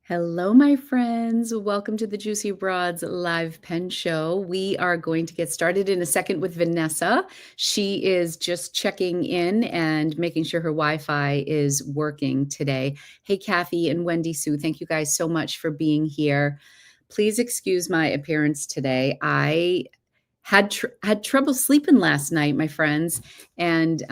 Hello, my friends. Welcome to the Juicy Broads live pen show. We are going to get started in a second with Vanessa. She is just checking in and making sure her Wi-Fi is working today. Hey, Kathy and Wendy Sue, thank you guys so much for being here. Please excuse my appearance today. I had trouble sleeping last night, my friends. And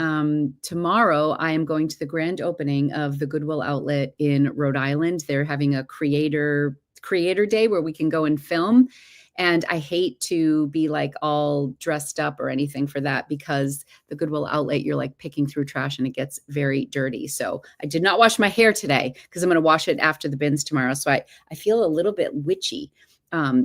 tomorrow I am going to the grand opening of the Goodwill Outlet in Rhode Island. They're having a creator day where we can go and film. And I hate to be like all dressed up or anything for that because the Goodwill Outlet, you're like picking through trash and it gets very dirty. So I did not wash my hair today because I'm going to wash it after the bins tomorrow. So I feel a little bit witchy.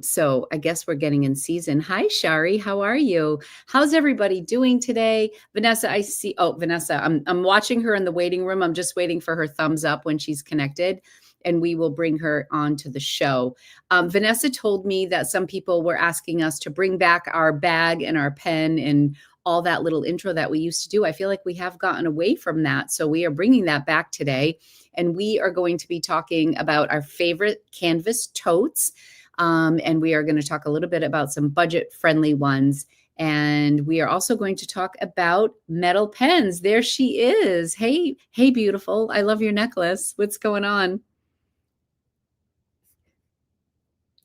So I guess we're getting in season. Hi, Shari. How are you? How's everybody doing today? Vanessa, I see. Oh, Vanessa, I'm watching her in the waiting room. I'm just waiting for her thumbs up when she's connected, and we will bring her onto the show. Vanessa told me that some people were asking us to bring back our bag and our pen and all that little intro that we used to do. I feel like we have gotten away from that. So we are bringing that back today. And we are going to be talking about our favorite canvas totes. And we are going to talk a little bit about some budget-friendly ones. And we are also going to talk about metal pens. There she is. Hey, beautiful. I love your necklace. What's going on?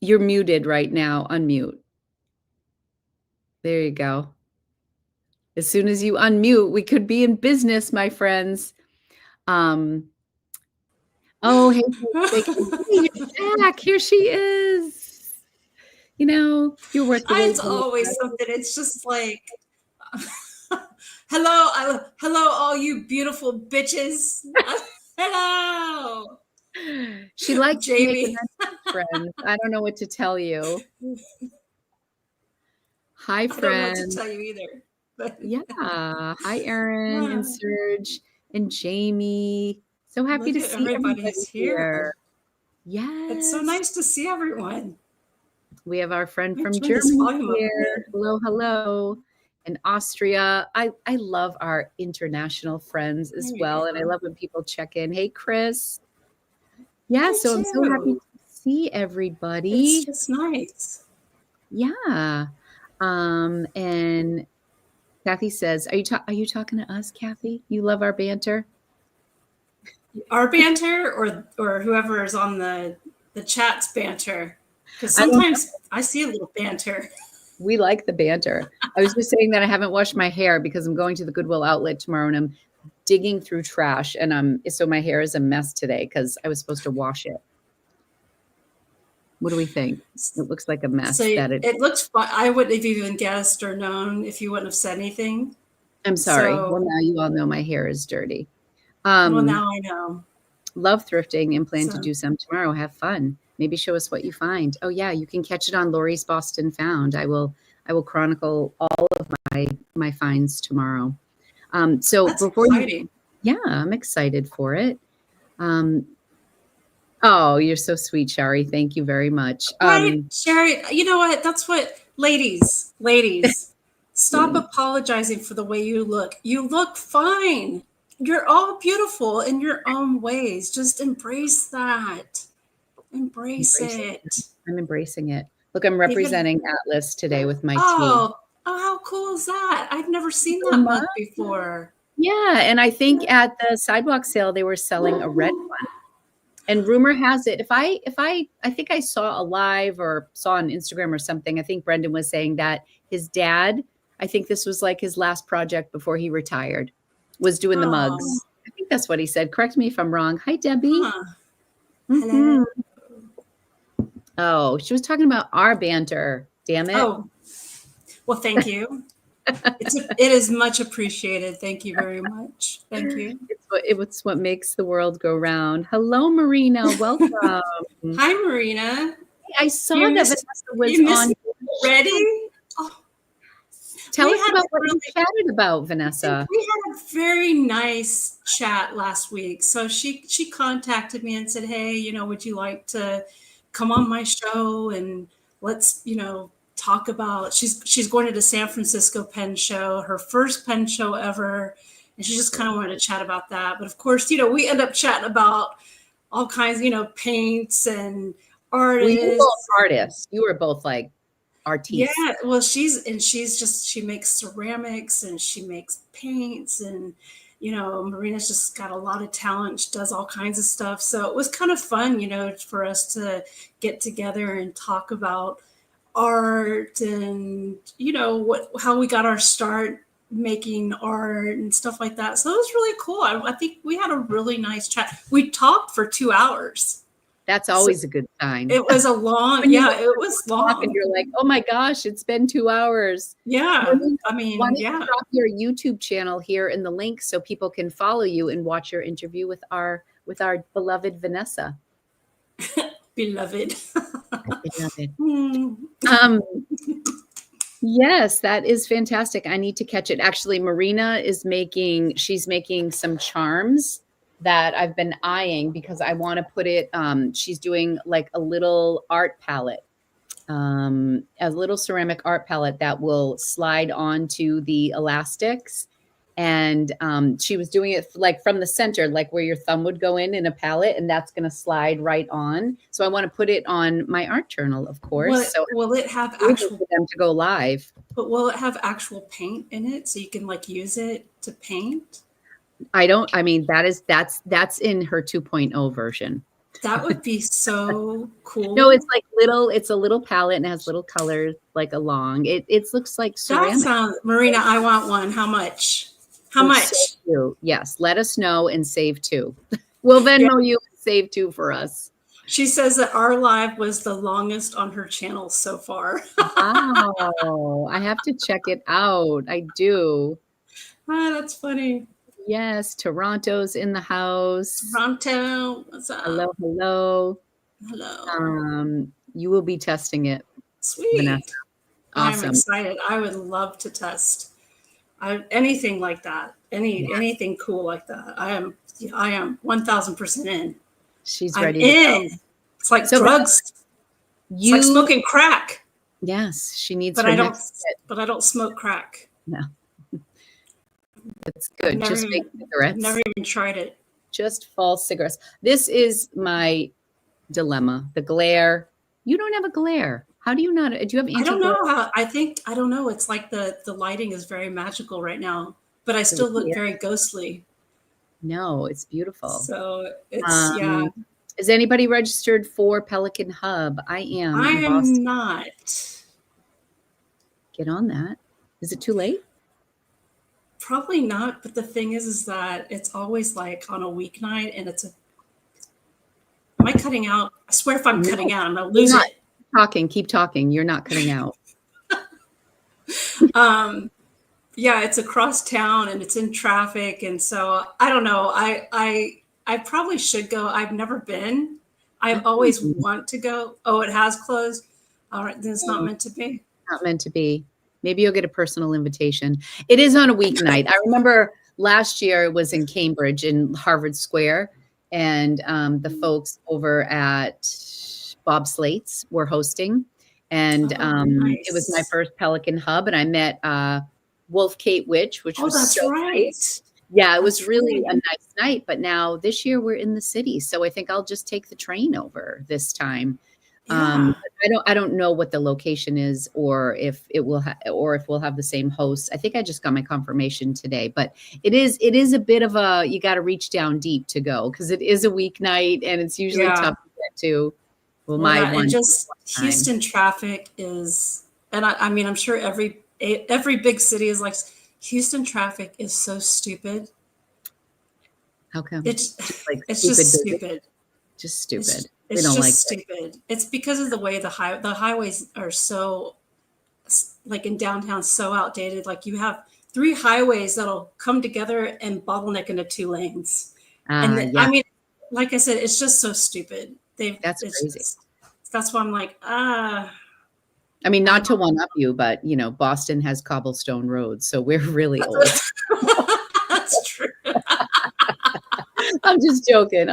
You're muted right now. Unmute. There you go. As soon as you unmute, we could be in business, my friends. Oh, hey, you're back. Here she is. You know, you're worth the wait. It's always something. It's just like, hello, all you beautiful bitches. Hello. She likes Jamie. Friends. I don't know what to tell you. Hi, friends. I don't know what to tell you either. But yeah. Hi, Erin and Serge and Jamie. So happy to see everybody here. Yes. It's so nice to see everyone. We have our friend from Germany here. Hello. And Austria. I love our international friends as well. And I love when people check in. Hey, Chris. Yeah, I'm so happy to see everybody. It's nice. Yeah. And Kathy says, are you talking to us, Kathy? You love our banter? Our banter or whoever is on the chat's banter? Because sometimes I see a little banter. We like the banter. I was just saying that I haven't washed my hair because I'm going to the Goodwill Outlet tomorrow and I'm digging through trash. And so my hair is a mess today because I was supposed to wash it. What do we think? It looks like a mess. So it looks fun. I wouldn't have even guessed or known if you wouldn't have said anything. I'm sorry. Well, now you all know my hair is dirty. Well, now I know. Love thrifting and plan to do some tomorrow. Have fun. Maybe show us what you find. Oh yeah, you can catch it on Lori's Boston Found. I will chronicle all of my finds tomorrow. So that's before exciting. I'm excited for it. Oh, you're so sweet, Shari. Thank you very much. Right, Shari. You know what? That's what ladies, stop apologizing for the way you look. You look fine. You're all beautiful in your own ways. Just embrace that. Embrace it. I'm embracing it. Look, I'm representing Atlas today with my tea. Oh, how cool is that? I've never seen that mug before. Yeah, and I think at the sidewalk sale they were selling a red one. And rumor has it, I think I saw a live or saw on Instagram or something. I think Brendan was saying that his dad, I think this was like his last project before he retired, was doing the mugs. I think that's what he said. Correct me if I'm wrong. Hi, Debbie. Hello. Oh, she was talking about our banter. Damn it. Oh, well, thank you. It is much appreciated. Thank you very much. Thank you. It's what makes the world go round. Hello, Marina. Welcome. Hi, Marina. I saw that Vanessa was on. Ready? Oh. Tell us about what you chatted about, Vanessa. We had a very nice chat last week. So she contacted me and said, hey, would you like to come on my show and let's, talk about, she's going to the San Francisco pen show, her first pen show ever. And she just kind of wanted to chat about that. But of course, we end up chatting about all kinds, paints and Well, you were both artists. artists. You were both like Yeah, artistes. well, she makes ceramics and she makes paints and Marina's just got a lot of talent. She does all kinds of stuff. So it was kind of fun, for us to get together and talk about art and how we got our start making art and stuff like that. So it was really cool. I think we had a really nice chat. We talked for 2 hours. That's So always a good sign. it was a long, When you yeah, it was talk and long. you're like, oh my gosh, it's been 2 hours. Yeah, Marina, I why mean, don't you yeah, drop your YouTube channel here in the link so people can follow you and watch your interview with our beloved Vanessa. beloved. Beloved. Hmm. Yes, that is fantastic. I need to catch it. Actually, Marina is she's making some charms that I've been eyeing because I want to put it, she's doing like a little art palette, a little ceramic art palette that will slide onto the elastics. And she was doing it like from the center, like where your thumb would go in a palette, and that's going to slide right on. So I want to put it on my art journal, of course. So Will it have I'm waiting for them to go live. but will it have actual paint in it so you can like use it to paint? I mean, that's in her 2.0 version. That would be so cool. No, it's like it's a little palette and it has little colors like along. It looks like ceramic. That sounds, Marina, I want one. How much? How much? So yes, let us know and save 2. We'll Venmo you and save 2 for us. She says that our live was the longest on her channel so far. Wow, I have to check it out. I do. That's funny. Yes, Toronto's in the house. Toronto, what's up? Hello, hello. Hello. You will be testing it. Sweet. Vanessa. Awesome. I'm excited. I would love to test anything like that. Anything cool like that. I am 1000% in. She's I'm ready in. To go. It's like drugs. It's like smoking crack. Yes, she needs. But I don't smoke crack. No, that's good. Just make cigarettes. I've never even tried it. Just false cigarettes. This is my dilemma. The glare. You don't have a glare. How do you not? Do you have? I don't know how. I don't know. It's like the lighting is very magical right now, but I still look very ghostly. No, it's beautiful. So it's yeah. Is anybody registered for Pelican Hub? I am. I am not. Get on that. Is it too late? Probably not. But the thing is that it's always like on a weeknight, and it's a. Am I cutting out? I swear, if I'm cutting out, I'm gonna lose it. Keep talking. You're not cutting out. Yeah, it's across town and it's in traffic, and so I don't know. I probably should go. I've never been. I've always want to go. Oh, it has closed. All right, then it's not meant to be. Not meant to be. Maybe you'll get a personal invitation. It is on a weeknight. I remember last year it was in Cambridge in Harvard Square, and the folks over at Bob Slate's were hosting, and nice. It was my first Pelican Hub, and I met Wolf Kate Witch, which was that's so right. Nice. Yeah, it was really a nice night. But now this year we're in the city, so I think I'll just take the train over this time. Yeah. I don't know what the location is, or if it will, or if we'll have the same hosts. I think I just got my confirmation today, but it is a bit of a, you got to reach down deep to go because it is a weeknight and it's usually tough to get to. Well, and just Houston traffic is, and I mean, I'm sure every big city is like, Houston traffic is so stupid. How come? It's just stupid. Just stupid. It's just stupid. It's because of the way the highways are so, like in downtown, so outdated. Like you have 3 highways that'll come together and bottleneck into 2 lanes. And I mean, like I said, it's just so stupid. That's crazy. That's why I'm like, I mean, not to one up you, but Boston has cobblestone roads, so we're really old. That's true. I'm just joking.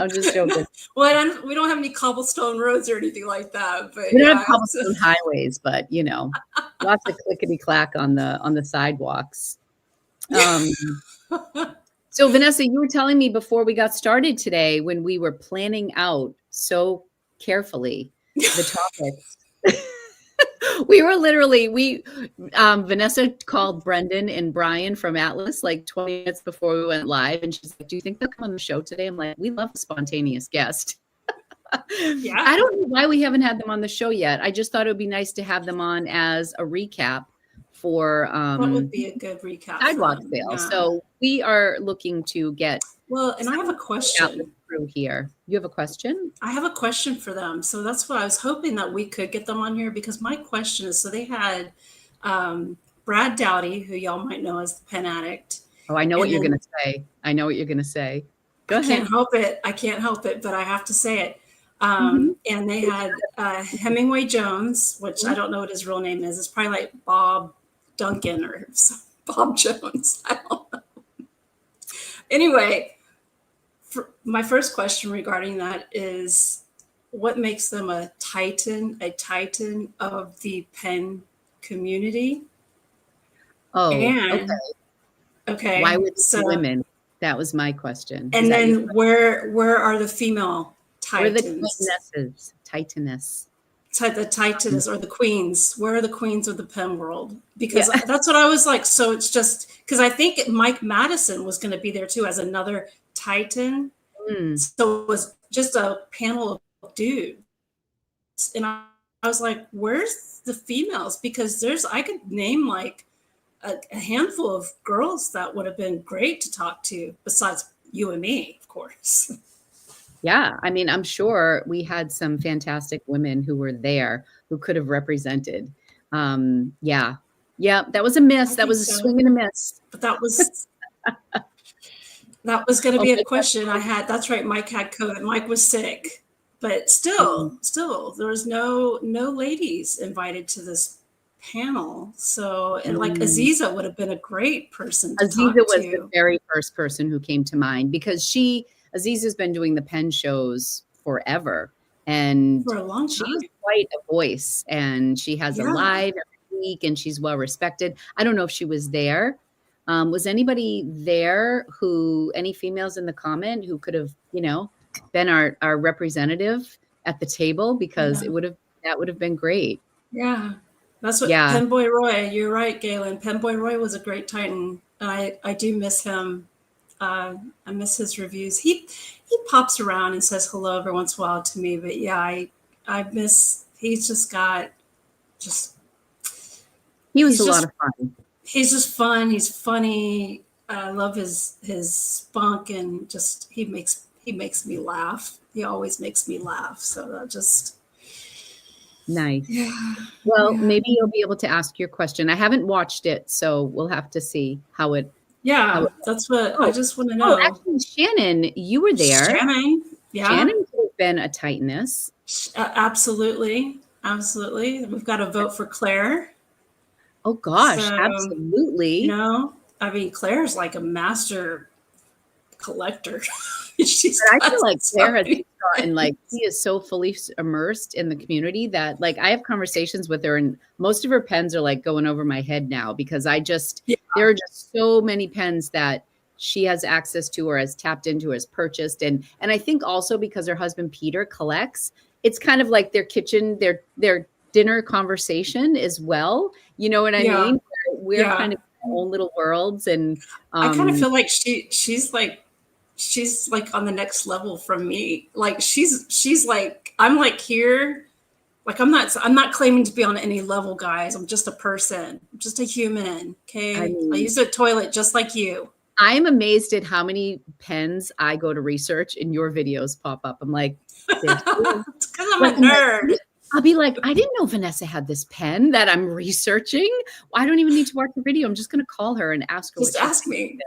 Well, we don't have any cobblestone roads or anything like that. But we don't have cobblestone highways, but lots of clickety clack on the sidewalks. So So Vanessa, you were telling me before we got started today when we were planning out so carefully the topics. We were literally, Vanessa called Brendan and Brian from Atlas like 20 minutes before we went live. And she's like, do you think they'll come on the show today? I'm like, we love a spontaneous guest. Yeah. I don't know why we haven't had them on the show yet. I just thought it would be nice to have them on as a recap for That would be a good recap. Sidewalk Sale. Yeah. So we are looking to get and I have a question. Through here. You have a question? I have a question for them. So that's what I was hoping that we could get them on here, because my question is, so they had Brad Dowdy, who y'all might know as the pen addict. Oh, I know what you're going to say. I know what you're going to say. Go ahead. I can't help it, but I have to say it. And they had Hemingway Jones, which I don't know what his real name is. It's probably like Bob Duncan or Bob Jones. I don't know. Anyway, my first question regarding that is, what makes them a titan of the pen community? Oh, and, okay. Why would women? That was my question. And then where are the female titans? Where are the titaness? The titaness or the queens. Where are the queens of the pen world? Because that's what I was like. So it's just because I think Mike Madison was going to be there too as another titan. So it was just a panel of dudes. And I was like, where's the females? Because I could name like a handful of girls that would have been great to talk to, besides you and me, of course. Yeah, I mean, I'm sure we had some fantastic women who were there who could have represented. Yeah, that was a miss. That was a swing and a miss. But that was going to be a question I had. That's right. Mike had COVID. Mike was sick, but still, there was no ladies invited to this panel. So, and like Aziza would have been a great person to talk to. Aziza was the very first person who came to mind, because Aziza's been doing the pen shows forever, and for a long time. She's quite a voice, and she has a live every week, and she's well respected. I don't know if she was there. Was anybody there any females in the comment who could have, been our representative at the table? Because that would have been great. Yeah. That's what Penboy Roy, you're right, Galen. Penboy Roy was a great titan. And I do miss him. I miss his reviews. He pops around and says hello every once in a while to me, but I miss. He's just got He was a lot of fun. He's just fun. He's funny. I love his spunk, and just he makes me laugh. He always makes me laugh. So that just nice. Yeah. Well, maybe you'll be able to ask your question. I haven't watched it, so we'll have to see how it. Yeah, that's what I just want to know. Oh, actually, Shannon, you were there. Shannon could have been a titaness. Absolutely. We've got to vote for Claire. Oh gosh, absolutely. I mean, Claire's like a master collector. I feel like Claire has gotten she is so fully immersed in the community that I have conversations with her, and most of her pens are going over my head now, because there are just so many pens that she has access to or has tapped into, has purchased. And I think also because her husband Peter collects, it's kind of like their kitchen, their dinner conversation as well. You know what I mean? We're kind of in our own little worlds. And I kind of feel like she's on the next level from me. Like she's like, I'm like here. Like I'm not claiming to be on any level, guys. I'm just a person. I'm just a human. Okay. I use a toilet just like you. I'm amazed at how many pens I go to research and your videos pop up. I'm like, it's because I'm a nerd. I'll be like, I didn't know Vanessa had this pen that I'm researching. I don't even need to watch the video. I'm just going to call her and ask her. Just ask me.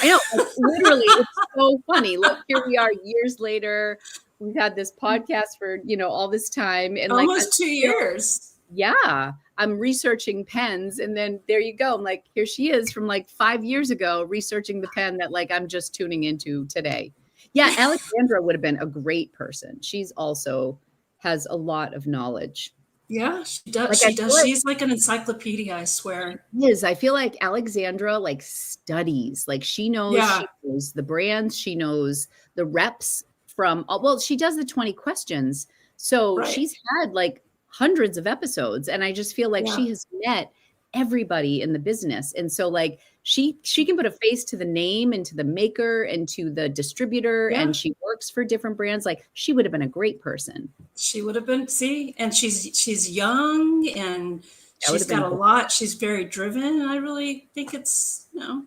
I know. Literally, it's so funny. Look, here we are years later. We've had this podcast for, all this time. And almost 2 years. Yeah. I'm researching pens. And then there you go. I'm like, here she is from 5 years ago, researching the pen that I'm just tuning into today. Yeah. Alexandra would have been a great person. She's also has a lot of knowledge. Yeah, she does. Like, I She feel does. like She's like an encyclopedia, I swear. I feel like Alexandra, like, studies. Like, she Yeah, knows the brands, she knows the reps from well, she does the 20 questions. So, right. she's had, like, hundreds of episodes, and I just feel like Yeah, she has met everybody in the business. And so, like, she can put a face to the name and to the maker and to the distributor, yeah. and she works for different brands. Like, she would have been a great person. She would have been, see, and she's young and That would she's have got been a good. lot. She's very driven, and I really think it's, Yeah,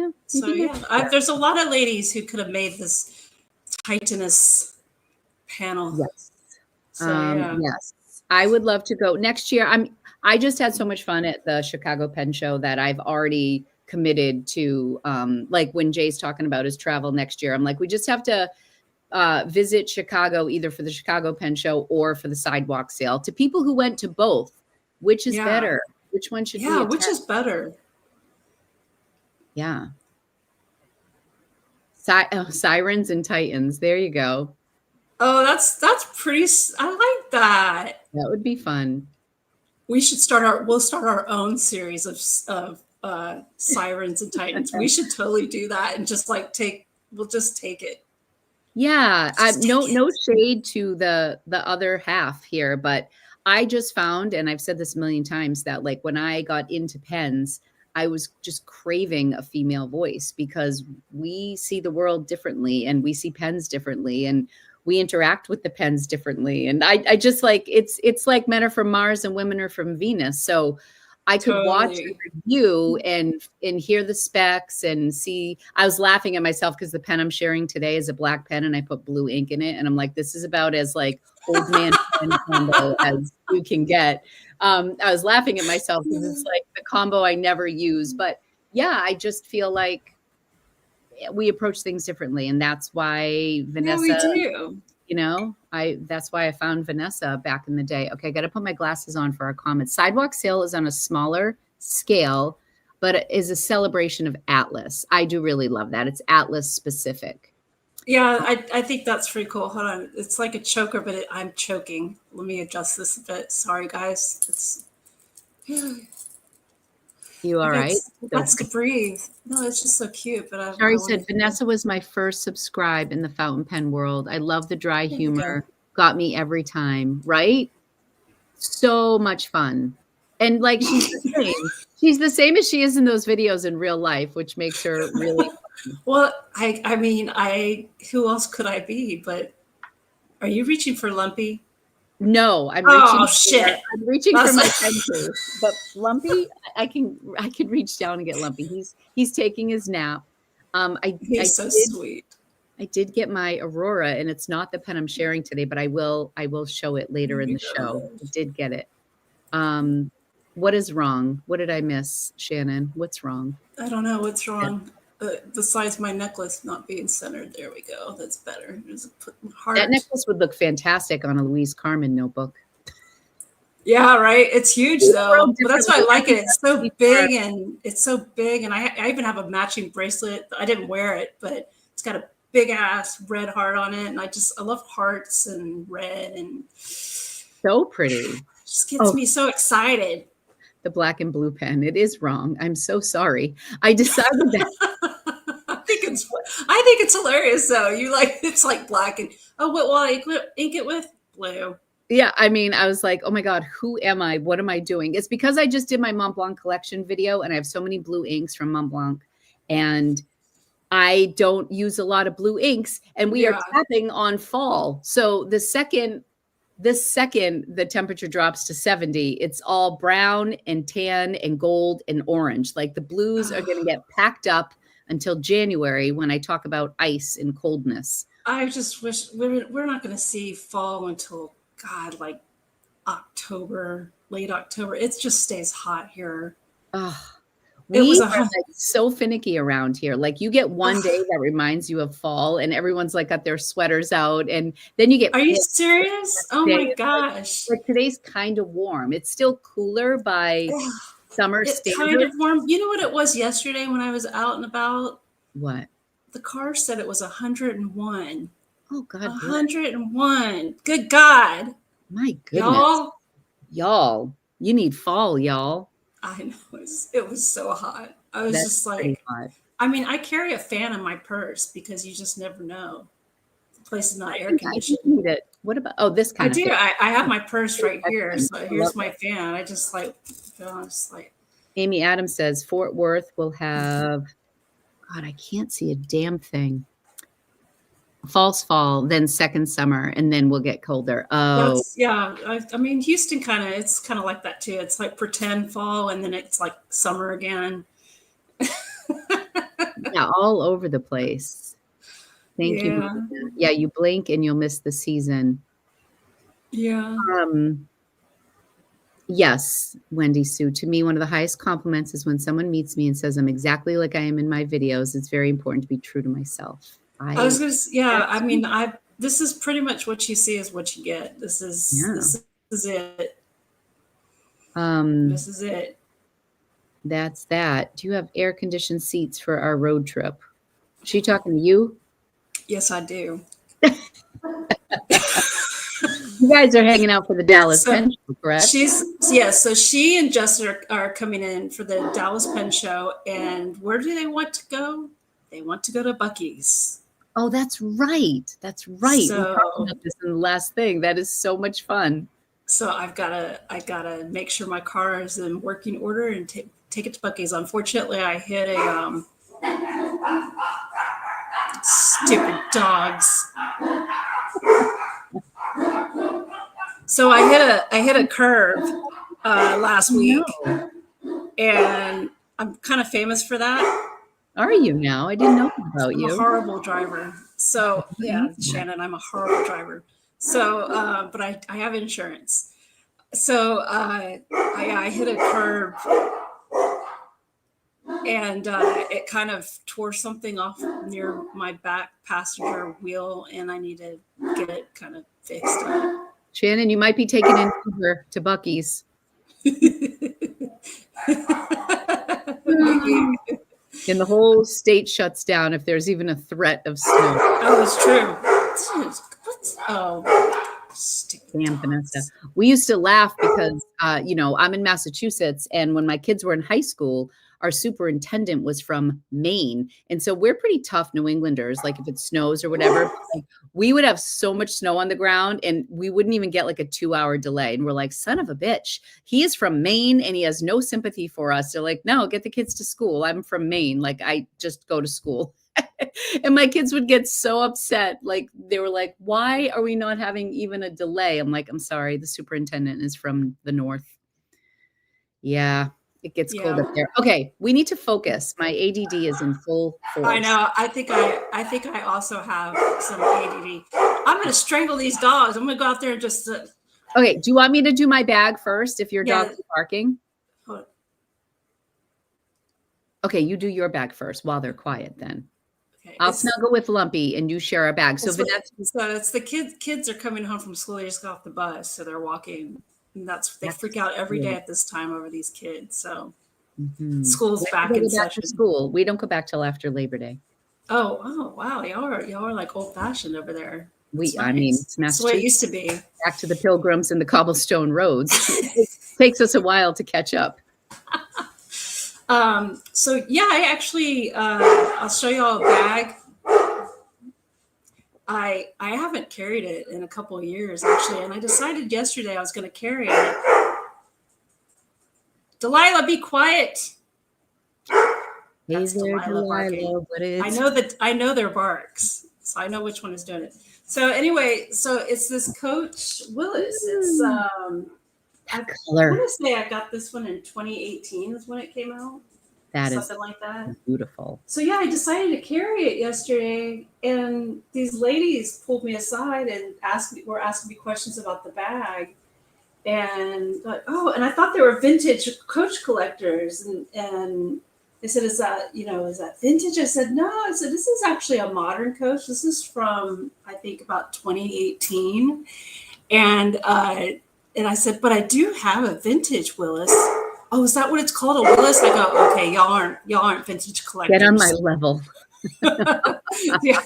I so think yeah. There's a lot of ladies who could have made this Titaness panel. yes. So yeah, Yes. I would love to go next year. I just had so much fun at the Chicago Pen Show that I've already committed to, like when Jay's talking about his travel next year, I'm like, we just have to visit Chicago either for the Chicago Pen Show or for the sidewalk sale. To people who went to both, which is yeah, better? Which one should we yeah. Which attend? is better? Yeah. Sirens and Titans. There you go. Oh, that's pretty. I like that. That would be fun. We should start our. We'll start our own series of sirens and titans. We should totally do that and just like take. We'll just take it. Yeah, Just no take it. no shade to the other half here, but I just found, and I've said this a million times, that like when I got into pens, I was just craving a female voice because we see the world differently and we see pens differently and we interact with the pens differently. And I just like it's like men are from Mars and women are from Venus. So I could watch a Totally. review and hear the specs and see. I was laughing at myself because the pen I'm sharing today is a black pen and I put blue ink in it. And I'm like, this is about as like old man pen combo as you can get. I was laughing at myself because it's like the combo I never use. But yeah, I just feel like we approach things differently. And that's why Yeah, we Vanessa, do. that's why I found Vanessa back in the day. Okay, I got to put my glasses on for our comments. Sidewalk Sale is on a smaller scale, but it is a celebration of Atlas. I do really love that. It's Atlas specific. Yeah, I think that's pretty cool. Hold on. It's like a choker, but I'm choking. Let me adjust this a bit. Sorry, guys. It's You all right? I got So to breathe. No, it's just so cute. But I Shari want said, to. Vanessa was my first subscribe in the fountain pen world. I love the dry There we go. humor. Got me every time, right? So much fun. And like she's the same. She's the same as she is in those videos in real life, which makes her really Well, I mean, who else could I be? But are you reaching for Lumpy? no, Oh shit! I'm reaching for That's my pen case. But Lumpy, I can reach down and get Lumpy. He's taking his nap. he's so sweet. I did get my Aurora, and it's not the pen I'm sharing today, but I will show it later There in we the show. go. I did get it. What is wrong? What did I miss, Shannon? What's wrong? I don't know what's wrong. Besides my necklace not being centered, there we go. That's better. There's a heart. That necklace would look fantastic on a Louise Carmen notebook. Yeah, right. It's huge though, but that's why I like it. It's so big, and I even have a matching bracelet. I didn't wear it, but it's got a big ass red heart on it, and I love hearts and red, and So pretty. just gets me so excited. The black and blue pen. It is wrong. I'm so sorry. I decided that. I think it's hilarious though. It's like black and what will I ink it with? Blue. Yeah, I mean, I was like, oh my God, who am I? What am I doing? It's because I just did my Mont Blanc collection video and I have so many blue inks from Mont Blanc and I don't use a lot of blue inks and we are tapping on fall. So the second the temperature drops to 70, it's all brown and tan and gold and orange. Like the blues are going to get packed up until January when I talk about ice and coldness. I just wish we're not going to see fall until God, like October, late October. It just stays hot here. We are like so finicky around here. Like you get one day that reminds you of fall and everyone's like got their sweaters out and then you get Are you serious? Oh my gosh. Like today's kind of warm. It's still cooler by summer standards. Kind of warm. You know what it was yesterday when I was out and about? What? The car said it was 101. Oh God. 101. Good God. My goodness. Y'all, Y'all, you need fall, y'all. I know it was so hot. I was That's just pretty like, hot. I mean, I carry a fan in my purse because you just never know. The place is not air I think conditioned. you need it. What about this I kind of do. thing? I have my purse right here. Excellent. So I love here's my it. fan. I just like, just like, Amy Adams says Fort Worth will have, God, I can't see a damn thing. False fall, then second summer, and then we'll get colder. Oh, that's, yeah. I mean, Houston it's kind of like that too. It's like pretend fall and then it's like summer again. yeah, all over the place. Thank you, Yeah. Marina. Yeah, you blink and you'll miss the season. Yeah. Yes, Wendy Sue. To me, one of the highest compliments is when someone meets me and says I'm exactly like I am in my videos. It's very important to be true to myself. I was gonna, yeah. I mean, this is pretty much what you see is what you get. This is it. This is it. That's that. Do you have air conditioned seats for our road trip? Is she talking to you? Yes, I do. You guys are hanging out for the Dallas Pen Show, correct? So she and Justin are coming in for the Dallas Pen Show. And where do they want to go? They want to go to Buc-ee's. Oh, that's right. That's right. So, we talked about this in the last thing. That is so much fun. So I gotta make sure my car is in working order and take it to Buc-ee's. Unfortunately, I hit a stupid dogs. So I hit a curve last week, and I'm kind of famous for that. Are you now? I didn't know about you. I'm a horrible driver. So yeah, Shannon, I'm a horrible driver. So, but I have insurance. So I hit a curve, and it kind of tore something off near my back passenger wheel, and I need to get it kind of fixed up. Shannon, you might be taking an Uber to Buc-ee's. And the whole state shuts down if there's even a threat of snow. Oh, it's true. Damn, Vanessa. We used to laugh because, I'm in Massachusetts, and when my kids were in high school, our superintendent was from Maine. And so we're pretty tough New Englanders. Like if it snows or whatever, like, we would have so much snow on the ground and we wouldn't even get like a 2-hour delay. And we're like, son of a bitch, he is from Maine and he has no sympathy for us. They're like, no, get the kids to school. I'm from Maine. Like I just go to school. And my kids would get so upset. Like they were like, why are we not having even a delay? I'm like, I'm sorry. The superintendent is from the north. Yeah. It gets cold up there. Okay, we need to focus. My ADD is in full force. I know. I think I also have some ADD. I'm going to strangle these dogs. I'm going to go out there and just. Okay. Do you want me to do my bag first if your dog is barking? Okay, you do your bag first while they're quiet. Then I'll snuggle with Lumpy and you share a bag. So it's the kids are coming home from school. They just got off the bus, so they're walking. And they freak out every day at this time over these kids. So school's back in session. School. We don't go back till after Labor Day. Oh wow, y'all are like old fashioned over there. I mean, it's Massachusetts. That's the way it used to be. Back to the Pilgrims and the cobblestone roads. It takes us a while to catch up. So yeah, I actually I'll show y'all a bag. I haven't carried it in a couple of years actually, and I decided yesterday I was going to carry it. Delilah, be quiet. That's Delilah barking. I know their barks, so I know which one is doing it. So anyway, so it's this Coach Willis. It's I want to say I got this one in 2018 is when it came out. That something like that. Beautiful. So yeah, I decided to carry it yesterday, and these ladies pulled me aside and were asking me questions about the bag, and like, oh, and I thought they were vintage Coach collectors, and they said, is that vintage? I said, no. I said, this is actually a modern Coach. This is from I think about 2018, and I said, but I do have a vintage Willis. Oh, is that what it's called? A Willis? I go, okay, y'all aren't vintage collectors. Get on my level. Yeah.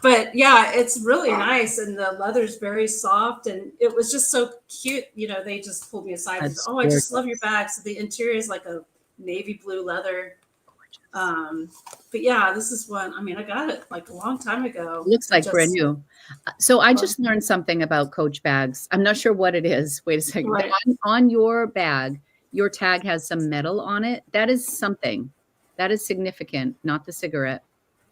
But yeah, it's really nice, and the leather's very soft, and it was just so cute. They just pulled me aside and said, That's "Oh, I just love your gorgeous. bag." So the interior is like a navy blue leather. Um, but yeah, this is one. I mean, I got it like a long time ago. Looks I like brand just new. So I just learned something about Coach bags. I'm not sure what it is. Wait a second. right. On your bag, your tag has some metal on it. That is something. That is significant, not the cigarette.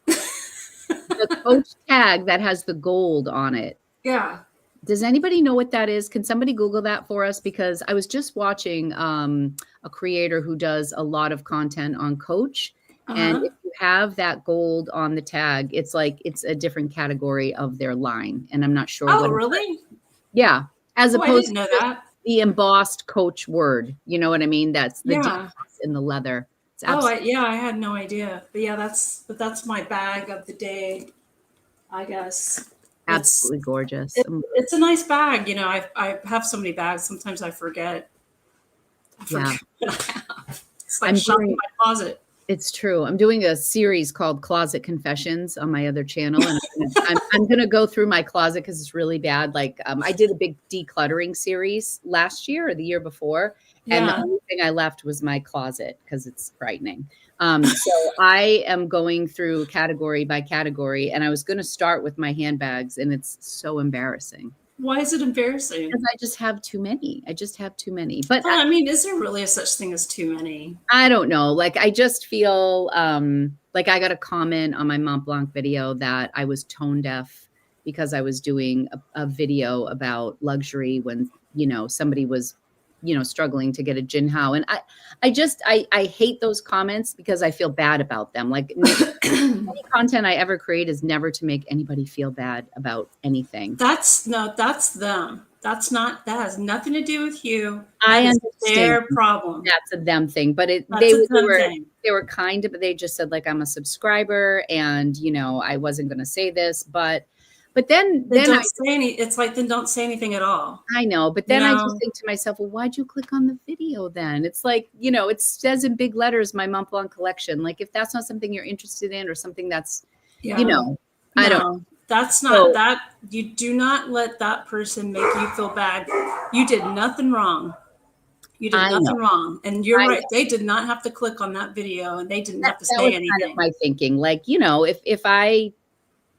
The Coach tag that has the gold on it. Yeah. Does anybody know what that is? Can somebody Google that for us? Because I was just watching a creator who does a lot of content on Coach. And Uh-huh. if you have that gold on the tag, it's like it's a different category of their line. And I'm not sure Oh, what. really? Yeah. As Oh, I opposed didn't to know just that. the embossed Coach word. You know what I mean? That's the Yeah. details in the leather. It's Oh, absolutely, yeah, I had no idea. But yeah, that's my bag of the day, I guess. It's absolutely gorgeous. it's a nice bag. I have so many bags. Sometimes I forget. I Yeah. forget what I have. It's like I'm shopping doing my closet. It's true. I'm doing a series called Closet Confessions on my other channel, and I'm gonna go through my closet because it's really bad. Like, I did a big decluttering series last year or the year before, and the Yeah. only thing I left was my closet because it's frightening. So I am going through category by category, and I was gonna start with my handbags, and it's so embarrassing Why is it embarrassing? because I just have too many. I just have too many. But Well, I mean, is there really a such thing as too many? I don't know. Like, I just feel like I got a comment on my Mont Blanc video that I was tone deaf because I was doing a video about luxury when, somebody was, struggling to get a Jinhao. And I hate those comments because I feel bad about them. Like, any content I ever create is never to make anybody feel bad about anything. That's them. That has nothing to do with you. I That is understand. their problem. That's a them thing, but That's a them thing. they were kind, but they just said like I'm a subscriber and I wasn't going to say this, but Then don't say any. It's like then don't say anything at all. I know, but You then I just know? think to myself, well, why'd you click on the video then? It's like, it says in big letters my Mont Blanc collection. Like if that's not something you're interested in or something that's, Yeah. I don't. No, that's not that. You do not let that person make you feel bad. You did nothing wrong. You did nothing wrong. And you're right. They did not have to click on that video and they didn't have to say anything. Kind of my thinking. Like, if I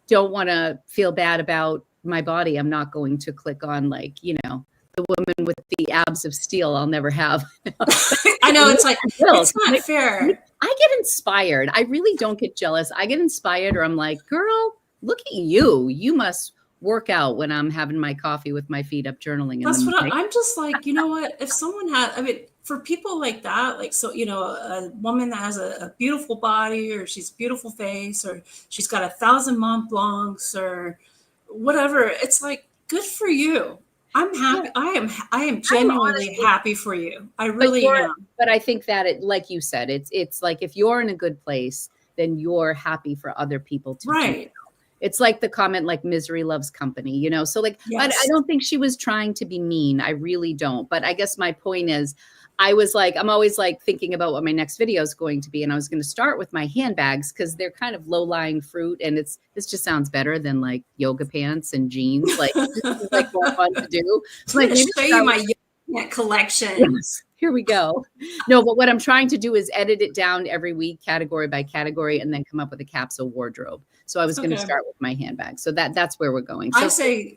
don't want to feel bad about my body, I'm not going to click on like, the woman with the abs of steel I'll never have. I know it's like, it's not fair. I get inspired. I really don't get jealous. I get inspired or I'm like, girl, look at you. You must work out when I'm having my coffee with my feet up journaling. That's what I'm just like, you know what? If someone had, I mean, for people like that, like, so, a woman that has a beautiful body or she's beautiful face or she's got 1,000 Mont Blancs or whatever, it's like, good for you. I'm happy. Yeah. I am genuinely happy for you. I really am. But I think that like you said, it's like if you're in a good place, then you're happy for other people to right. do. It's like the comment, like misery loves company, So like, yes. I don't think she was trying to be mean. I really don't. But I guess my point is, I'm always like thinking about what my next video is going to be. And I was going to start with my handbags because they're kind of low lying fruit. And this just sounds better than like yoga pants and jeans. Like, this is like more fun to do. So like, maybe show you my yoga collection. Yes. Here we go. No, but what I'm trying to do is edit it down every week, category by category, and then come up with a capsule wardrobe. So I was going to start with my handbag. So that's where we're going. So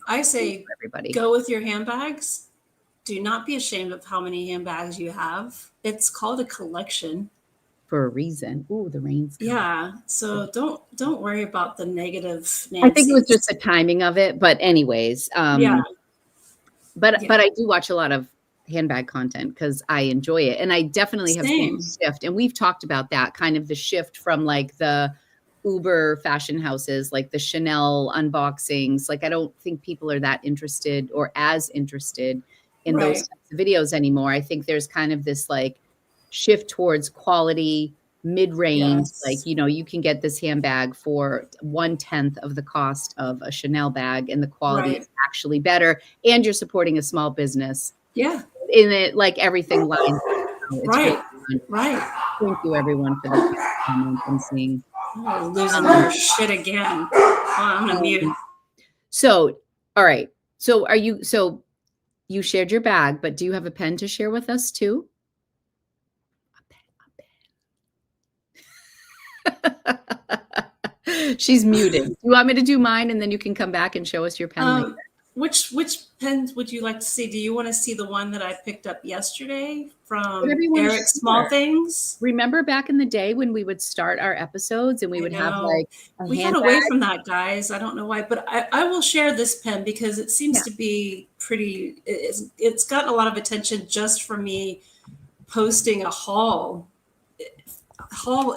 I say everybody go with your handbags. Do not be ashamed of how many handbags you have. It's called a collection. For a reason. Ooh, the rain's coming. Yeah. So don't worry about the negative Nancy's. I think it was just the timing of it. But anyways, yeah. But I do watch a lot of handbag content because I enjoy it. And I definitely have seen a shift. And we've talked about that kind of the shift from like the Uber fashion houses, like the Chanel unboxings. Like, I don't think people are that interested or as interested in those types of videos anymore. I think there's kind of this like shift towards quality, mid-range. Yes. Like, you can get this handbag for 1/10 of the cost of a Chanel bag and the quality is actually better. And you're supporting a small business. Yeah. In it, like everything lines. Right. Thank you everyone for the comments I'm seeing. Oh, losing their shit again. I'm gonna mute. So, all right. So you shared your bag, but do you have a pen to share with us too? She's muted. Do you want me to do mine and then you can come back and show us your pen later? Which pens would you like to see? Do you want to see the one that I picked up yesterday from Whatever you wanna Eric Small share. Things? Remember back in the day when we would start our episodes and we would have like a We got handbag? away from that, guys. I don't know why, but I will share this pen because it seems to be pretty. It's gotten a lot of attention just for me posting a haul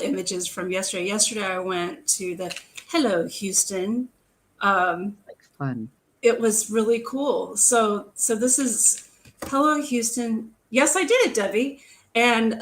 images from yesterday. Yesterday I went to the Hello Houston. Like fun. It was really cool. So this is Hello Houston. Yes, I did it, Debbie. And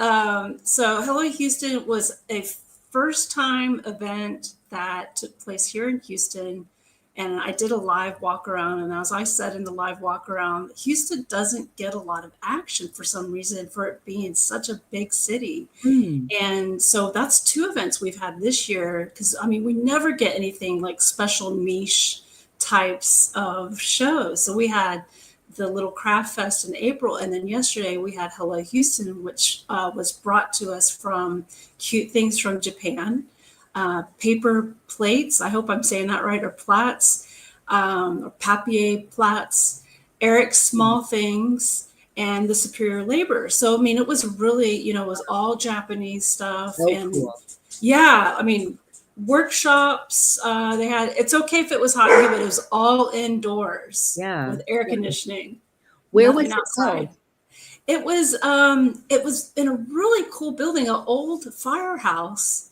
so Hello Houston was a first time event that took place here in Houston. And I did a live walk around. And as I said in the live walk around, Houston doesn't get a lot of action for some reason for it being such a big city. And so that's 2 events we've had this year. Because, I mean, we never get anything like special niche types of shows. So we had the little craft fest in April, and then yesterday we had Hello Houston, which was brought to us from Cute Things from Japan, paper plates, I hope I'm saying that right, or plats, or papier plats, Eric Small Things, and the Superior Labor. So I mean, it was really, it was all Japanese stuff. And cool. Yeah, I mean, workshops. They had. It's okay if it was hot here, but it was all indoors. Yeah. With air conditioning. Where was Nothing it outside. held? It was in a really cool building, an old firehouse.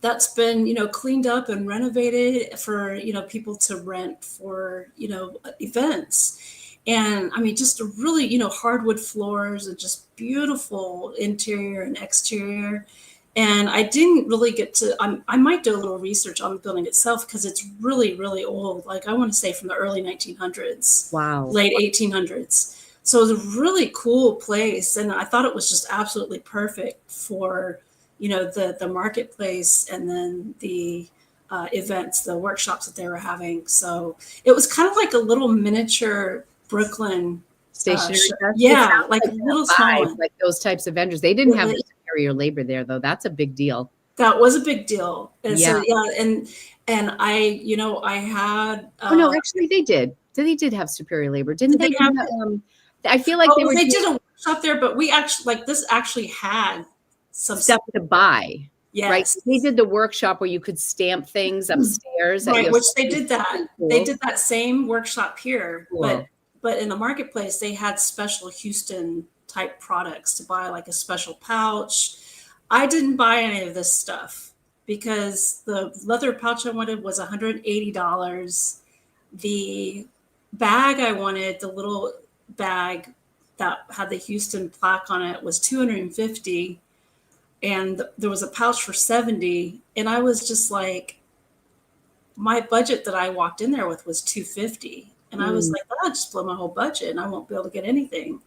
That's been, cleaned up and renovated for, people to rent for, events. And I mean, just a really, hardwood floors and just beautiful interior and exterior. And I didn't really get to, I might do a little research on the building itself because it's really, really old. Like I want to say from the early 1900s, Wow. late 1800s. So it was a really cool place. And I thought it was just absolutely perfect for, the marketplace and then the events, the workshops that they were having. So it was kind of like a little miniature Brooklyn Stationary desk? Yeah, like a little small one. Like those types of vendors. They didn't have the Superior Labor there though. That's a big deal. That was a big deal. And Yeah. so, and I, I had. Oh no, actually they did. They did have Superior Labor, didn't they? have, I feel like they did a workshop there, but we actually this actually had some stuff to buy. Yes. Right. They did the workshop where you could stamp things upstairs. Right, which they did that. Cool. They did that same workshop here, cool. But in the marketplace, they had special Houston type products to buy, like a special pouch. I didn't buy any of this stuff because the leather pouch I wanted was $180. The bag I wanted, the little bag that had the Houston plaque on it, was $250. And there was a pouch for $70. And I was just like, my budget that I walked in there with was $250. And I was like, I'll just blow my whole budget and I won't be able to get anything.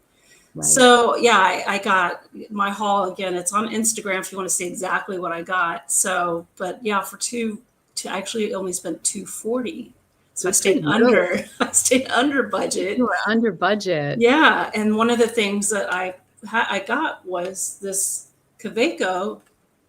Right. So yeah, I got my haul again. It's on Instagram if you want to see exactly what I got. So, but yeah, I actually only spent $240. So I stayed under budget. You were under budget. Yeah. And one of the things that I got was this Kaweco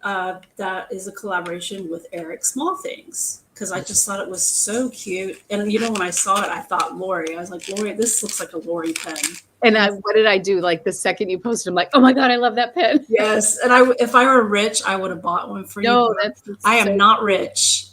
that is a collaboration with Eric Small Things, because I just thought it was so cute. And when I saw it, I thought Lori. I was like, Lori, this looks like a Lori pen. And what did I do? Like the second you posted, I'm like, oh my God, I love that pen. Yes. And if I were rich, I would have bought one for you. No, I am not rich.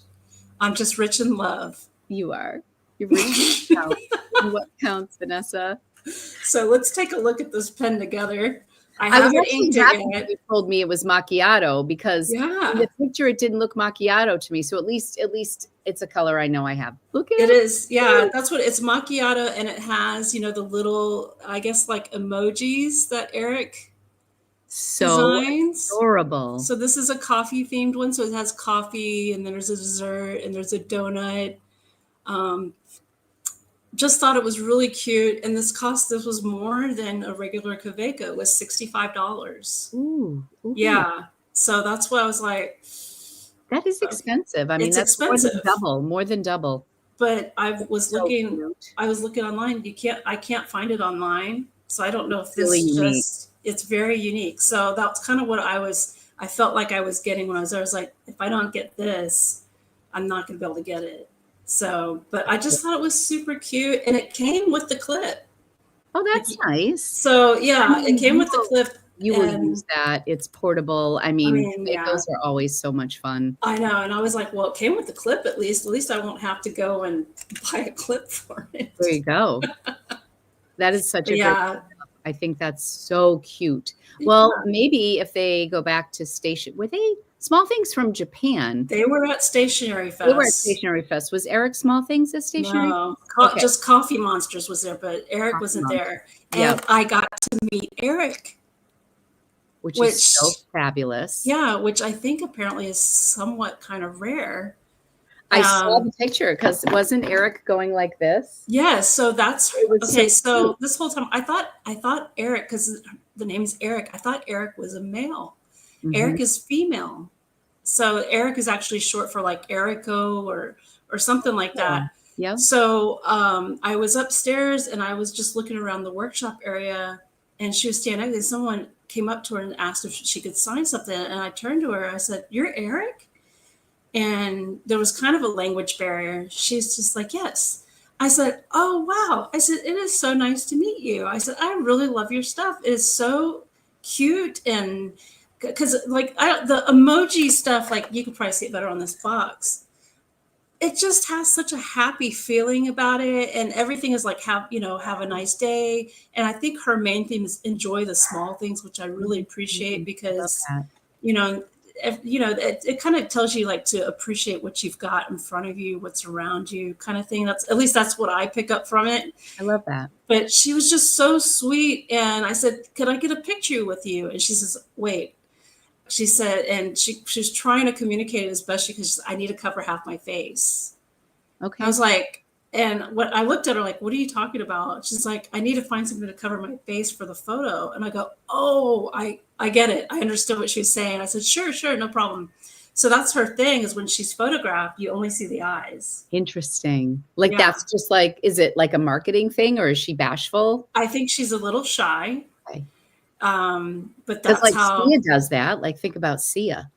I'm just rich in love. You are. You're rich in what counts, Vanessa. So let's take a look at this pen together. I was actually happy when you told me it was macchiato, because in the picture it didn't look macchiato to me. So at least it's a color I know I have. Look at it. It is. Yeah, that's what it's, macchiato. And it has, the little, I guess, like emojis that Eric designs. Adorable. So this is a coffee themed one. So it has coffee, and then there's a dessert, and there's a donut. Just thought it was really cute. And this was more than a regular Kaweco. It was $65. Ooh. Yeah. So that's why I was like, That is expensive. I mean, It's that's expensive. more than double. But It's so cute. I was looking online. I can't find it online. So I don't know if Really this unique. just, it's very unique. So that's kind of what I felt like I was getting when I was there. I was like, if I don't get this, I'm not going to be able to get it. So, but I just thought it was super cute, and it came with the clip. Oh, that's nice. So I yeah, it mean, came with the clip, you will use and that. It's portable. I I mean, mean, yeah, those are always so much fun. I know. And I was like, well, it came with the clip at least. At least I won't have to go and buy a clip for it. There you go. That is such But a great yeah, I think that's so cute. Well, maybe if they go back to station, were they Small Things from Japan? they were at Stationery They were at Fest. Stationery Fest. Was Eric Small Things at Stationery No, Fest? Okay. just Coffee Monsters was there, but Eric Coffee wasn't Monster. there. And Yep. I got to meet Eric, Which which, is so fabulous. yeah, which I think apparently is somewhat kind of rare. I saw the picture because wasn't Eric going like this? Yeah, so that's was okay. so So cute. this whole time I thought Eric, because the name is Eric, I thought Eric was a male. Eric is female. So Eric is actually short for like Erico or something like that. Yeah. So I was upstairs and I was just looking around the workshop area, and she was standing there, and someone came up to her and asked if she could sign something. And I turned to her, I said, "You're Eric?" And there was kind of a language barrier. She's just like, "Yes." I said, "Oh, wow." I said, "It is so nice to meet you." I said, "I really love your stuff. It is so cute." And because like the emoji stuff, like you could probably see it better on this box. It just has such a happy feeling about it, and everything is like, have a nice day. And I think her main theme is enjoy the small things, which I really appreciate, because you know it kind of tells you like to appreciate what you've got in front of you, what's around you, kind of thing. That's, at least that's what I pick up from it. I love that. But she was just so sweet, and I said, "Can I get a picture with you?" And she says, "Wait." She said, and she's trying to communicate as best she can. She says, "I need to cover half my face." Okay. I was like, and what I looked at her like, "What are you talking about?" She's like, "I need to find something to cover my face for the photo." And I go, "Oh, I get it. I understood what she was saying." I said, "Sure, no problem." So that's her thing, is when she's photographed, you only see the eyes. Interesting. Like Yeah. that's just like, is it like a marketing thing or is she bashful? I think she's a little shy. Okay. But Because that's like how. Sia does that. Like think about Sia.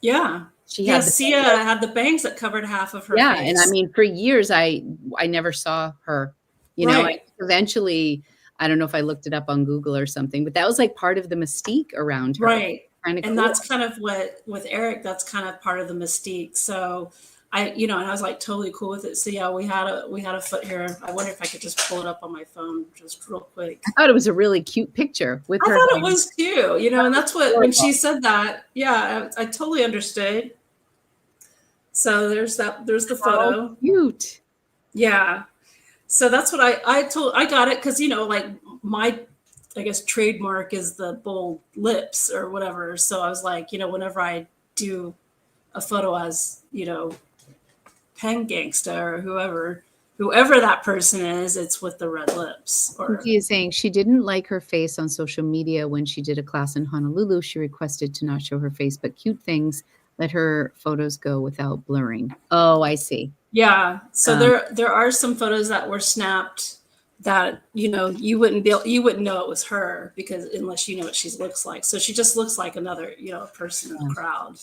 Yeah. She Yeah, had the Sia had the bangs that covered half of her yeah, face. and I mean for years I never saw her. You know, Right. eventually I don't know if I looked it up on Google or something, but that was like part of the mystique around her. Right. Kind of And cool. that's kind of what, with Eric, that's kind of part of the mystique. So and I was like totally cool with it. So yeah, we had a foot here. I wonder if I could just pull it up on my phone just real quick. I thought it was a really cute picture with I her. thought it was too, and that's what, when she Adorable. said that, yeah, I totally understood. So there's the photo. Oh, cute. Yeah. So that's what I got it, because like my, I guess, trademark is the bold lips or whatever. So I was like, whenever I do a photo as, Pen Gangsta or whoever that person is, it's with the red lips. Or Cookie is saying she didn't like her face on social media when she did a class in Honolulu. She requested to not show her face, but cute things let her photos go without blurring. Oh, I see. yeah. So there are some photos that were snapped that you wouldn't know it was her, because unless you know what she looks like. So she just looks like another person in the crowd.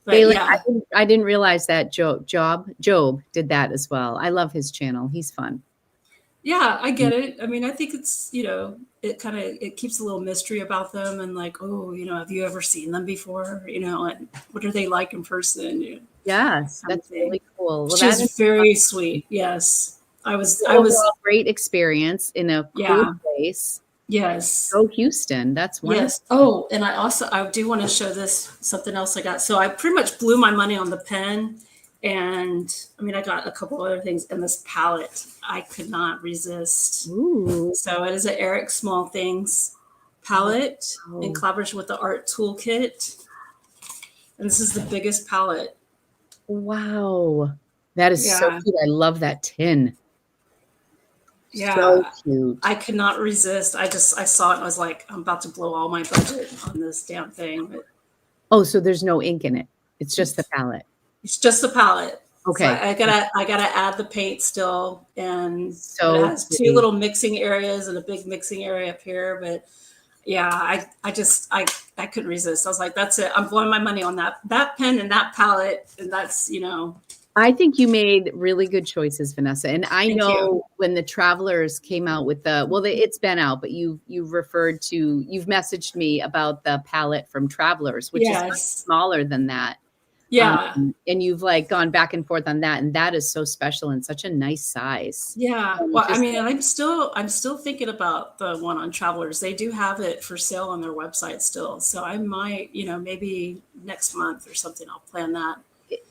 But Bailey, yeah. I didn't realize that Job did that as well. I love his channel. He's fun. Yeah, I get it. I mean, I think it's, it keeps a little mystery about them, and like, oh, have you ever seen them before? And what are they like in person? Yes, that's really cool. Well, She's very sweet. Yes. I was great experience in a cool place. Yes. Go Houston. That's wonderful. Yes. Oh, and I do want to show this, something else I got. So I pretty much blew my money on the pen. And I mean, I got a couple other things, and this palette I could not resist. Ooh. So it is an Eric Small Things palette in collaboration with the Art Toolkit. And this is the biggest palette. Wow. That is so cute. I love that tin. Yeah. So cute. I could not resist. I saw it and I was like, I'm about to blow all my budget on this damn thing. But oh, so there's no ink in it. It's just the palette. It's just the palette. So Okay. I gotta add the paint still, but it So has two pretty. little mixing areas and a big mixing area up here. But yeah, I couldn't resist. I was like, that's it. I'm blowing my money on that pen and that palette, and that's I think you made really good choices, Vanessa. And I Thank you. know when the Travelers came out with it's been out, but you've messaged me about the palette from Travelers, which is much Yes. smaller than that. Yeah. And you've like gone back and forth on that, and that is so special and such a nice size. Yeah. Well, I Just mean, I'm still thinking about the one on Travelers. They do have it for sale on their website still. So I might, maybe next month or something, I'll plan that.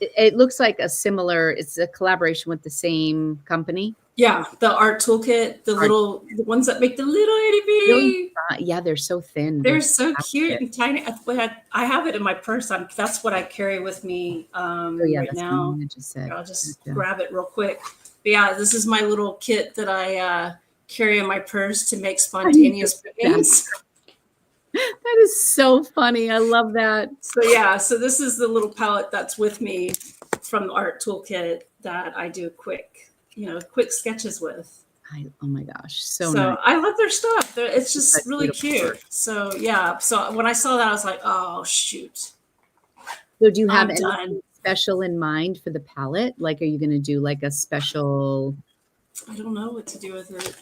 it looks like it's a collaboration with the same company. Yeah, the art toolkit, Art, the ones that make the little itty really, bitty. yeah, they're so thin. They're so cute fantastic. and tiny. I have it in my purse. That's what I carry with me Oh yeah, right that's what now. Marina just said. I'll just Gotcha. grab it real quick. But yeah, this is my little kit that I carry in my purse to make spontaneous paintings. That is so funny. I love that. So yeah, so this is the little palette that's with me from the art toolkit that I do quick sketches with. Oh my gosh, so So nice. I love their stuff. It's just Such really beautiful cute. work. So yeah, so when I saw that, I was like, oh shoot, So do you have I'm anything done. special in mind for the palette? Like, are you going to do like a special? I don't know what to do with it.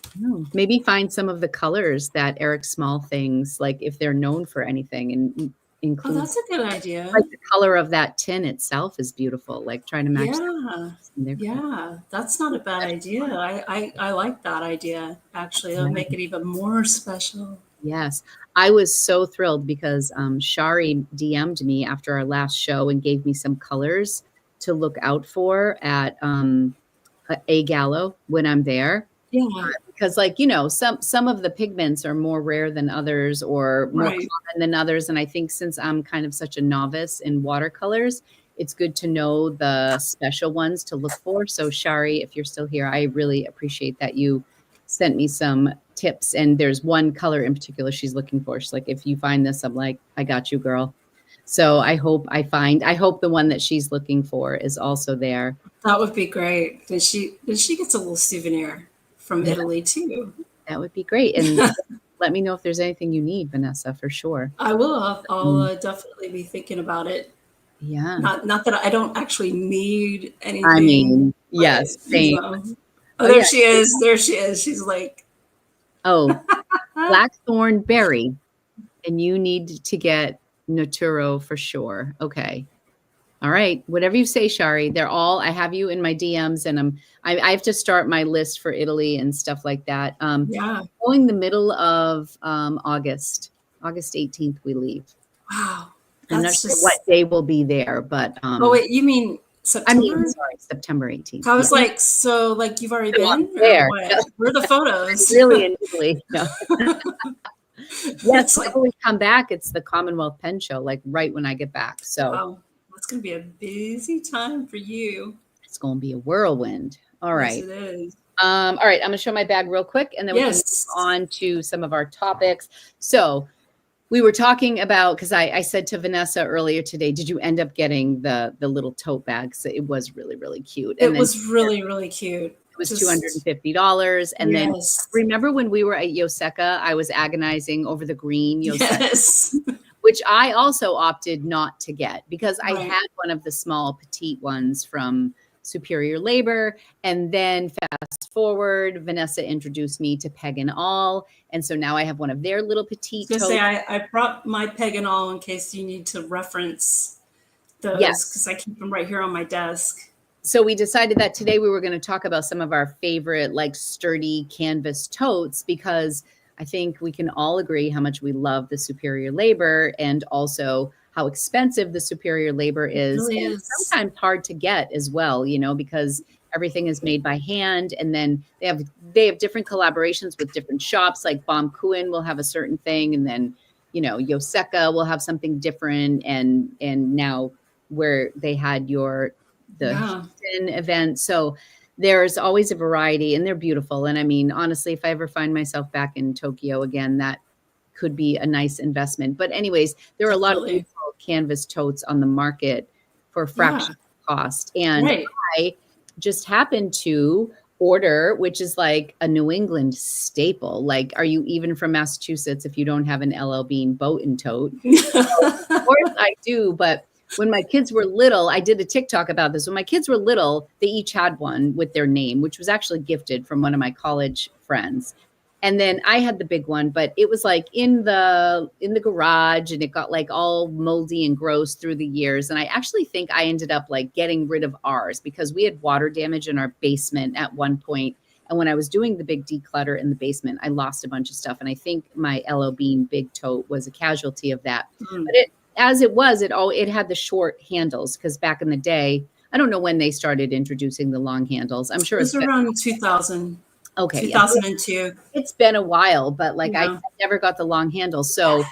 Maybe find some of the colors that Eric Small things, like if they're known for anything, and Oh, include that's a good idea. like the color of that tin itself is beautiful. Like trying to match. Yeah, that's not a bad idea. I like that idea. Actually, it'll Yeah. make it even more special. Yes, I was so thrilled because Shari DM'd me after our last show and gave me some colors to look out for at a Gallo when I'm there. Yeah, Because some of the pigments are more rare than others or more right. common than others. And I think since I'm kind of such a novice in watercolors, it's good to know the special ones to look for. So Shari, if you're still here, I really appreciate that you sent me some tips. And there's one color in particular she's looking for. She's like, if you find this, I'm like, I got you, girl. So I hope the one that she's looking for is also there. That would be great. Then she gets a little souvenir from Yeah. Italy too. That would be great. And let me know if there's anything you need, Vanessa, for sure. I will. I'll definitely be thinking about it. Yeah. Not that I don't actually need anything. I mean, but, yes, same. Oh, there she is. There she is. She's like, Oh, blackthorn berry. And you need to get Naturo for sure. Okay. All right. Whatever you say, Shari. I have you in my DMs, and I have to start my list for Italy and stuff like that. yeah. Going the middle of August 18th, we leave. Wow. I'm not sure what day we'll be there, but oh wait, you mean September? Sorry, September 18th. I was like, so like you've already been there. Where are the photos? Really in Italy. No. Yes, like, when we come back, it's the Commonwealth Pen Show, like right when I get back. So wow, that's gonna be a busy time for you. it's gonna be a whirlwind. All right. Yes, it is. All right, I'm gonna show my bag real quick and then we can move on to some of our topics. So we were talking about, because I said to Vanessa earlier today, did you end up getting the little tote bags? It was really, really cute. And it was really, really cute. It was $250. And then remember when we were at Yoseka, I was agonizing over the green Yoseka, which I also opted not to get because I had one of the small petite ones from Superior Labor. And then fast forward, Vanessa introduced me to Peg and All. And so now I have one of their little petite totes. I brought my Peg and All in case you need to reference those because I keep them right here on my desk. So we decided that today we were going to talk about some of our favorite like sturdy canvas totes because I think we can all agree how much we love the Superior Labor and also how expensive the Superior Labor is, really and sometimes hard to get as well, because everything is made by hand. And then they have different collaborations with different shops, like Bom Kuin will have a certain thing. And then, Yoseka will have something different. And now where they had the Houston event. So there's always a variety and they're beautiful. And I mean, honestly, if I ever find myself back in Tokyo again, that could be a nice investment. But anyways, there are a lot of beautiful canvas totes on the market for a fraction of the cost. And Right. I just happened to order, which is like a New England staple. Like, are you even from Massachusetts if you don't have an LL Bean boat and tote? So, of course I do, but when my kids were little, I did a TikTok about this. When my kids were little, they each had one with their name, which was actually gifted from one of my college friends. And then I had the big one, but it was like in the garage, and it got like all moldy and gross through the years. And I actually think I ended up like getting rid of ours because we had water damage in our basement at one point. And when I was doing the big declutter in the basement, I lost a bunch of stuff. And I think my LL Bean big tote was a casualty of that. But it had the short handles because back in the day, I don't know when they started introducing the long handles. I'm sure It was around 2000, okay. 2002. It's been a while, but like I never got the long handles. So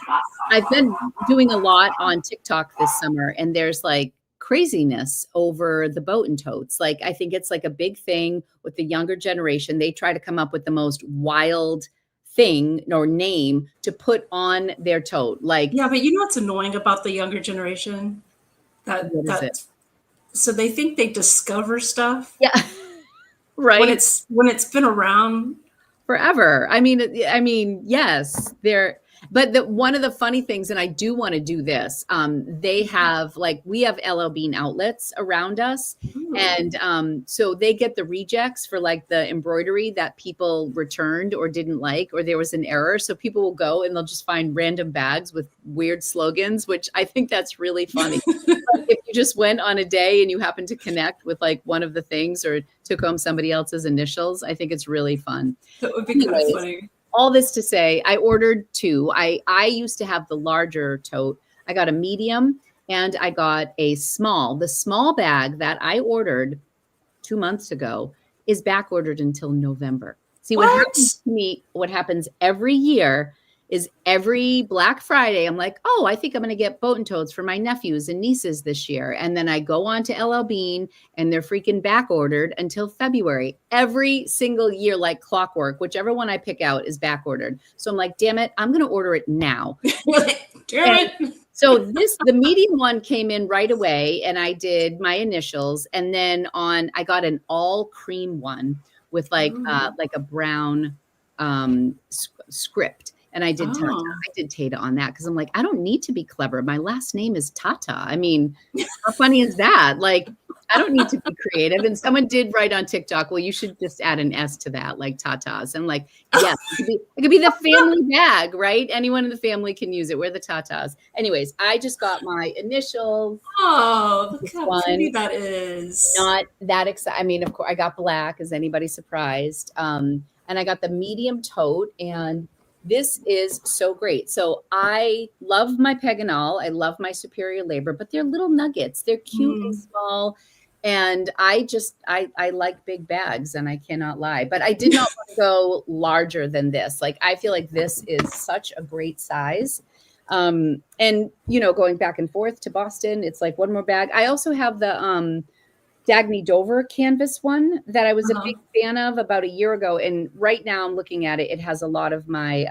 I've been doing a lot on TikTok this summer, and there's like craziness over the boat and totes. Like I think it's like a big thing with the younger generation. They try to come up with the most wild thing or name to put on their tote. Like, Yeah, but you know what's annoying about the younger generation? what is it? So they think they discover stuff Yeah. Right. when it's been around forever. I mean, yes, but one of the funny things, and I do want to do this, they have like, we have LL Bean outlets around us. Ooh. And so they get the rejects for like the embroidery that people returned or didn't like, or there was an error. So people will go and they'll just find random bags with weird slogans, which I think that's really funny. If you just went on a day and you happen to connect with like one of the things or took home somebody else's initials, I think it's really fun. That would be kind of funny. All this to say, I ordered two. I used to have the larger tote. I got a medium and I got a small. The small bag that I ordered 2 months ago is back ordered until November. See, what happens to me, what happens every year is every Black Friday, I'm like, oh, I think I'm going to get boat and totes for my nephews and nieces this year. And then I go on to LL Bean and they're freaking back ordered until February. Every single year, like clockwork, whichever one I pick out is back ordered. So I'm like, damn it, I'm going to order it now. Damn it. So the medium one came in right away and I did my initials. And then I got an all cream one with like a brown script. And I did Tata. I did Tata on that because I'm like, I don't need to be clever. My last name is Tata. I mean, how funny is that? Like, I don't need to be creative. And someone did write on TikTok, well, you should just add an S to that, like Tatas. I'm like, yes, it could be the family bag, right? Anyone in the family can use it. We're the Tatas. Anyways, I just got my initials. Oh, look how pretty that is. Not that exciting. I mean, of course, I got black. Is anybody surprised? And I got the medium tote, and this is so great. So I love my Paganal. I love my Superior Labor, but they're little nuggets. They're cute and small. And I like big bags, and I cannot lie. But I did not want to go larger than this. Like, I feel like this is such a great size. And, you know, going back and forth to Boston, it's like one more bag. I also have the Dagny Dover canvas one that I was a big fan of about a year ago. And right now I'm looking at it. It has a lot of my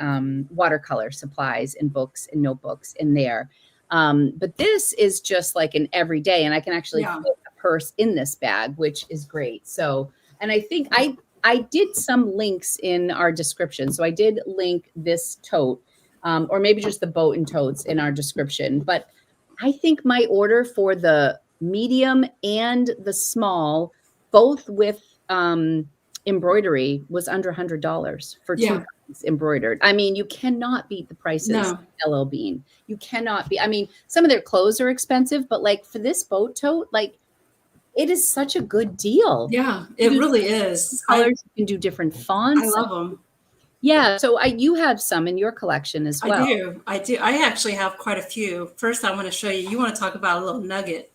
watercolor supplies and books and notebooks in there. But this is just like an everyday, and I can actually fit a purse in this bag, which is great. So, and I think I did some links in our description. So I did link this tote, or maybe just the boat and totes in our description. But I think my order for the medium and the small, both with embroidery, was under $100 for two bags embroidered. I mean, you cannot beat the prices of LL Bean. You cannot be. I mean, some of their clothes are expensive, but like for this boat tote, like it is such a good deal. Yeah, it really is. Colors, you can do different fonts. I love them. Yeah, so you have some in your collection as well. I do. I actually have quite a few. First, I want to show you. You want to talk about a little nugget?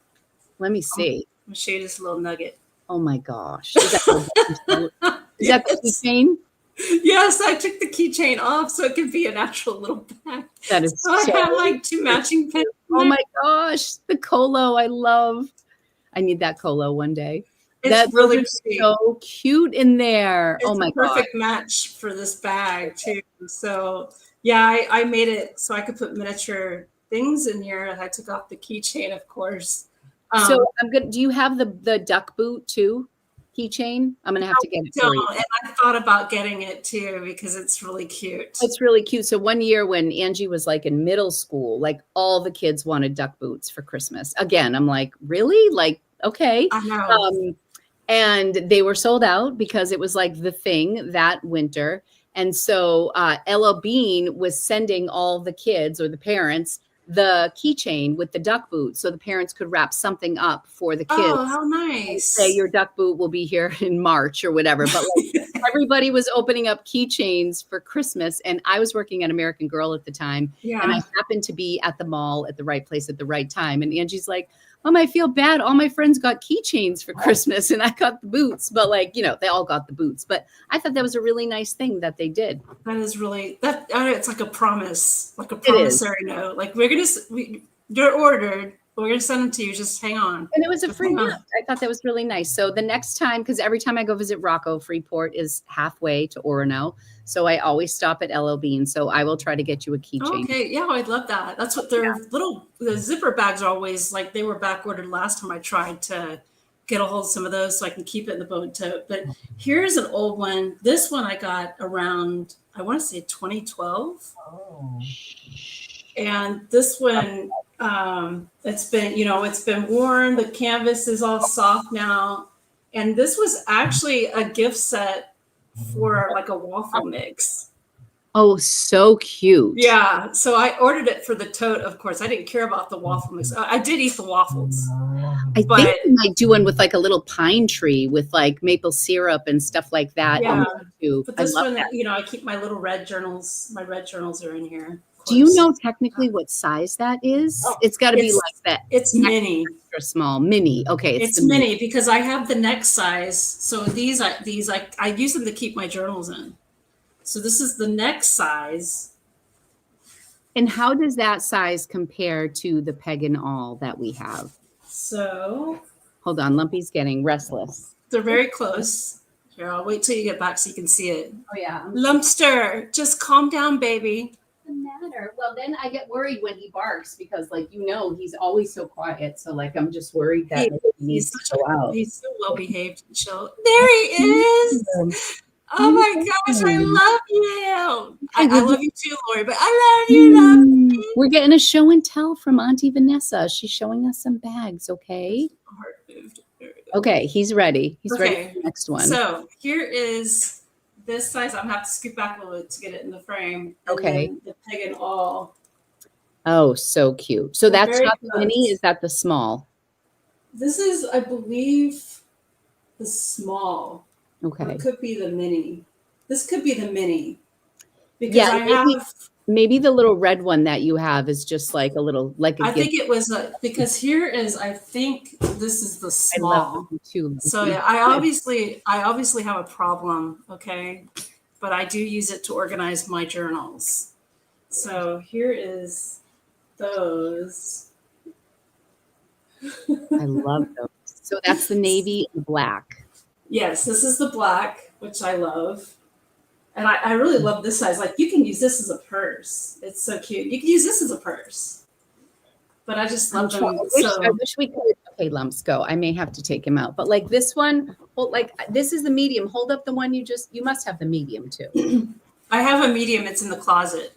Let me see. I'm going to show you this little nugget. Oh my gosh. Is that the keychain? Yes, I took the keychain off so it could be an actual little bag. That is so I have like two matching pins. Oh my gosh. The Colo, I love. I need that Colo one day. That's really so cute in there. It's oh my god. Perfect match for this bag too. So yeah, I made it so I could put miniature things in here. I took off the keychain, of course. So Um, I'm good. Do you have the duck boot too? Keychain? I'm gonna have to get it for you. don't, and I thought about getting it too because it's really cute. It's really cute. So one year when Angie was like in middle school, like all the kids wanted duck boots for Christmas. Again, I'm like, really? Like, okay. I know. And they were sold out because it was like the thing that winter. And so Ella Bean was sending all the kids or the parents the keychain with the duck boot so the parents could wrap something up for the Oh, kids how and say nice. your duck boot will be here in March or whatever. But like everybody was opening up keychains for Christmas. And I was working at American Girl at the time. And I Yeah. happened to be at the mall at the right place at the right time. And Angie's like, Mom, I feel bad. All my friends got keychains for Christmas and I got the boots. But like, they all got the boots. But I thought that was a really nice thing that they did. That is really that. It's like a promise, like a It is. promissory note. Like you're ordered. We're gonna send them to you. Just hang on. And it was a Just free hang on. gift. I thought that was really nice. So the next time, because every time I go visit Rocco, Freeport is halfway to Orono. So I always stop at LL Bean. So I will try to get you a keychain. Okay, yeah, I'd love that. That's what their the zipper bags are always like. They were back ordered last time I tried to get a hold of some of those so I can keep it in the boat tote. But here's an old one. This one I got around, I want to say 2012. Oh. And this one, it's been worn. The canvas is all soft now. And this was actually a gift set for like a waffle mix. Oh, so cute. Yeah. So I ordered it for the tote, of course. I didn't care about the waffle mix. I did eat the waffles. I But- think you might do one with like a little pine tree with like maple syrup and stuff like that. Yeah. Too. But I this love one, that. I keep my little red journals. My red journals are in here. of Do you course. know technically what size that is? Oh, It's got to be it's- like that. It's mini. Extra small, mini. Okay, It's the mini because I have the next size. So these I use them to keep my journals in. So this is the next size. And how does that size compare to the peg and all that we have? So Hold on, Lumpy's getting restless. they're very close. Here, I'll wait till you get back so you can see it. Oh yeah. Lumpster, just calm down, baby. The matter? Well, then I get worried when he barks because, like, he's always so quiet. So, like, I'm just worried that he needs to go out. He's so well behaved and chill. There he is. Oh my gosh, I love you. I love you too, Lori, but I love you. We're getting a show and tell from Auntie Vanessa. She's showing us some bags, okay? Heart moved. There we go. Okay, he's ready. He's ready Okay. for the next one. So here is this size. I'm gonna have to scoot back a little bit to get it in the frame. And Okay. then the peg and all. Oh, so cute. So They're that's very not the mini, close. is that the small? This is, I believe, the small. Or Okay. it could be the mini. This could be the mini. Because Yeah, I maybe- have. Maybe the little red one that you have is just like a little, like a I gift. think it was because here is. I think this is the I love small. them too. So yeah, I obviously have a problem, okay? But I do use it to organize my journals. So here is those. I love those. So that's the navy and black. Yes, this is the black, which I love. And I really love this size. Like you can use this as a purse. It's so cute. You can use this as a purse. But I just love them. I wish we could. Okay, Lumps, go. I may have to take him out. But like this one, well, like this is the medium. Hold up the one you must have the medium too. I have a medium. It's in the closet.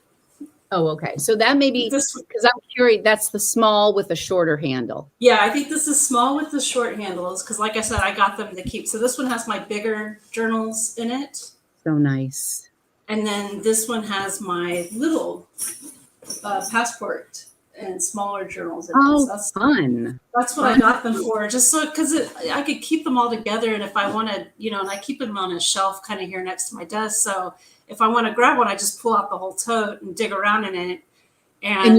Oh, okay. So that may be, This, because I'm curious, that's the small with a shorter handle. yeah, I think this is small with the short handles because, like I said, I got them to keep. So this one has my bigger journals in it. So nice. And then this one has my little passport and smaller journals in it. Oh, So fun. that's what I got them for, just so because I could keep them all together. And if I wanted, and I keep them on a shelf kind of here next to my desk. So if I want to grab one, I just pull out the whole tote and dig around in it. And And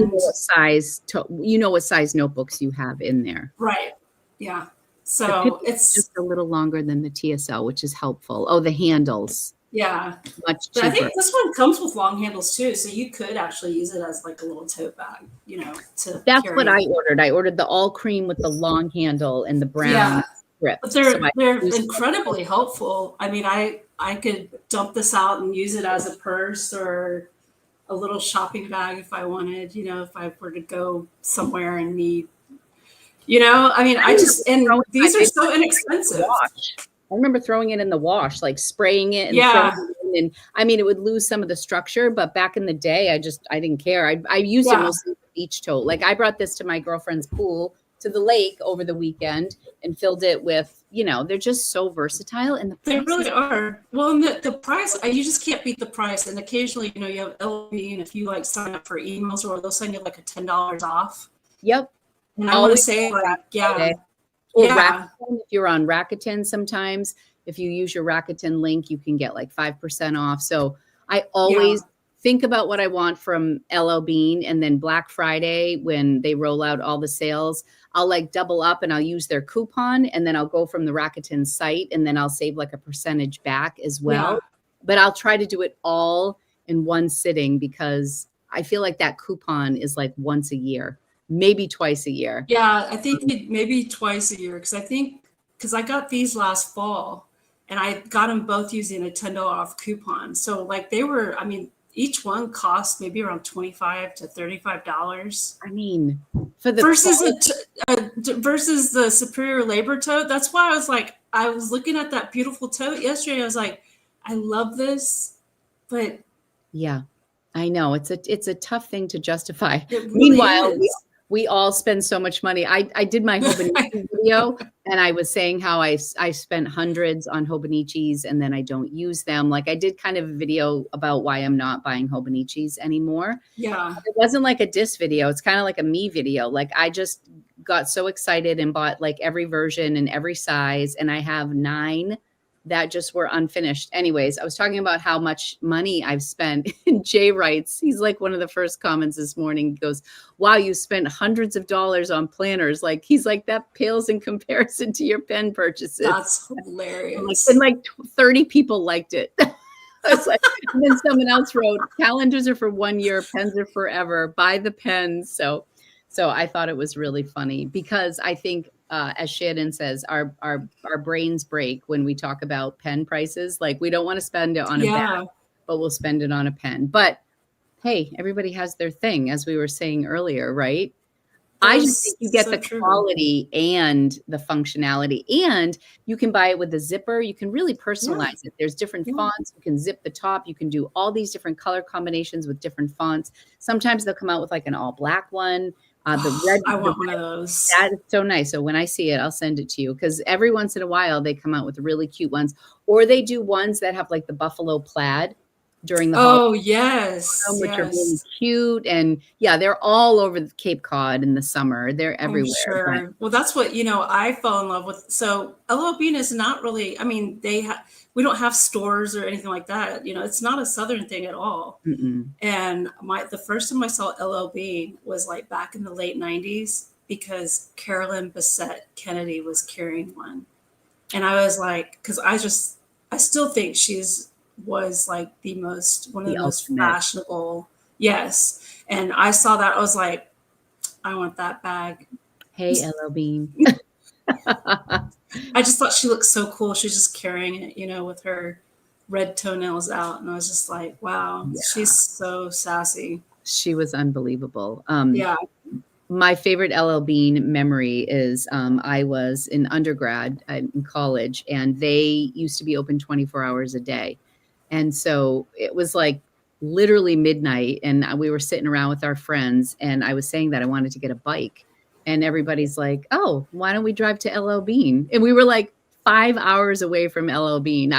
you know what size notebooks you have in there. right, yeah. The So Pip is it's just a little longer than the TSL, which is helpful. Oh, the handles, yeah. much But I cheaper. think this one comes with long handles too, so you could actually use it as like a little tote bag, to That's carry. what I ordered. I ordered the all cream with the long handle and the brown Yeah. strip. But they're So I they're used- incredibly helpful. I mean, I could dump this out and use it as a purse or a little shopping bag if I wanted, if I were to go somewhere and need You know, I mean, I remember and throwing my these are big so in the inexpensive. wash. I remember throwing it in the wash, like spraying it and throwing Yeah. it in, and I mean, it would lose some of the structure, but back in the day, I didn't care. I used it Yeah. mostly as a beach tote. Like I brought this to my girlfriend's pool to the lake over the weekend and filled it with, they're just so versatile and the They price really is are. Well, and the price, you just can't beat the price. And occasionally, you have LB, and if you like sign up for emails, or they'll send you like a $10 off. Yep. And I want to Always say, on Black like, yeah, Friday. Or yeah, Rakuten, if you're on Rakuten sometimes, if you use your Rakuten link, you can get like 5% off. So I yeah, always think about what I want from LL Bean, and then Black Friday when they roll out all the sales, I'll like double up and I'll use their coupon, and then I'll go from the Rakuten site and then I'll save like a percentage back as yeah. well. But I'll try to do it all in one sitting because I feel like that coupon is like once a year, maybe twice a year. Yeah, I think maybe twice a year, because I got these last fall, and I got them both using a $10 off coupon. So like they were, I mean, each one cost maybe around $25 to $35 I mean, for the versus quality, versus the Superior Labor tote. That's why I was like, I was looking at that beautiful tote yesterday. I was like, I love this, but yeah, I know it's a tough thing to justify. it really Meanwhile, is. we all spend so much money. I did my Hobonichi video, and I was saying how I spent hundreds on Hobonichis and then I don't use them. Like I did kind of a video about why I'm not buying Hobonichis anymore. Yeah. It wasn't like a diss video. It's kind of like a me video. Like I just got so excited and bought like every version and every size, and I have 9 that just were unfinished. Anyways, I was talking about how much money I've spent. And Jay writes, he's like one of the first comments this morning. He goes, wow, you spent hundreds of dollars on planners. Like he's like, that pales in comparison to your pen purchases. That's Like, hilarious. and like 30 people liked it. I was like, and then someone else wrote, calendars are for 1 year, pens are forever. Buy the pens. So I thought it was really funny because I think, as Shannon says, our brains break when we talk about pen prices. Like we don't want to spend it on a bag, but we'll spend it on a pen. But hey, everybody has their thing, as we were saying earlier, right? I just think you get the quality and the functionality, and you can buy it with a zipper. You can really personalize it. There's different fonts. You can zip the top. You can do all these different color combinations with different fonts. Sometimes they'll come out with like an all black one. The red. I want one of those. That is so nice. So when I see it, I'll send it to you, because every once in a while they come out with really cute ones, or they do ones that have like the buffalo plaid during the yes, which are really cute. And yeah, they're all over the Cape Cod in the summer. They're everywhere. I'm sure. Well, that's what I fell in love with. So LL Bean is not really, I mean, we don't have stores or anything like that. It's not a Southern thing at all. Mm-mm. And the first time I saw LL Bean was like back in the late 90s, because Carolyn Bessette Kennedy was carrying one. And I was like, because I still think was like one of the most fashionable. Yes. And I saw that. I was like, I want that bag. Hey, LL Bean. I just thought she looked so cool. She was just carrying it, with her red toenails out. And I was just like, wow, she's so sassy. She was unbelievable. Yeah. My favorite LL Bean memory is I was in undergrad in college, and they used to be open 24 hours a day. And so it was like literally midnight, and we were sitting around with our friends, and I was saying that I wanted to get a bike. And everybody's like, oh, why don't we drive to LL Bean? And we were like 5 hours away from LL Bean.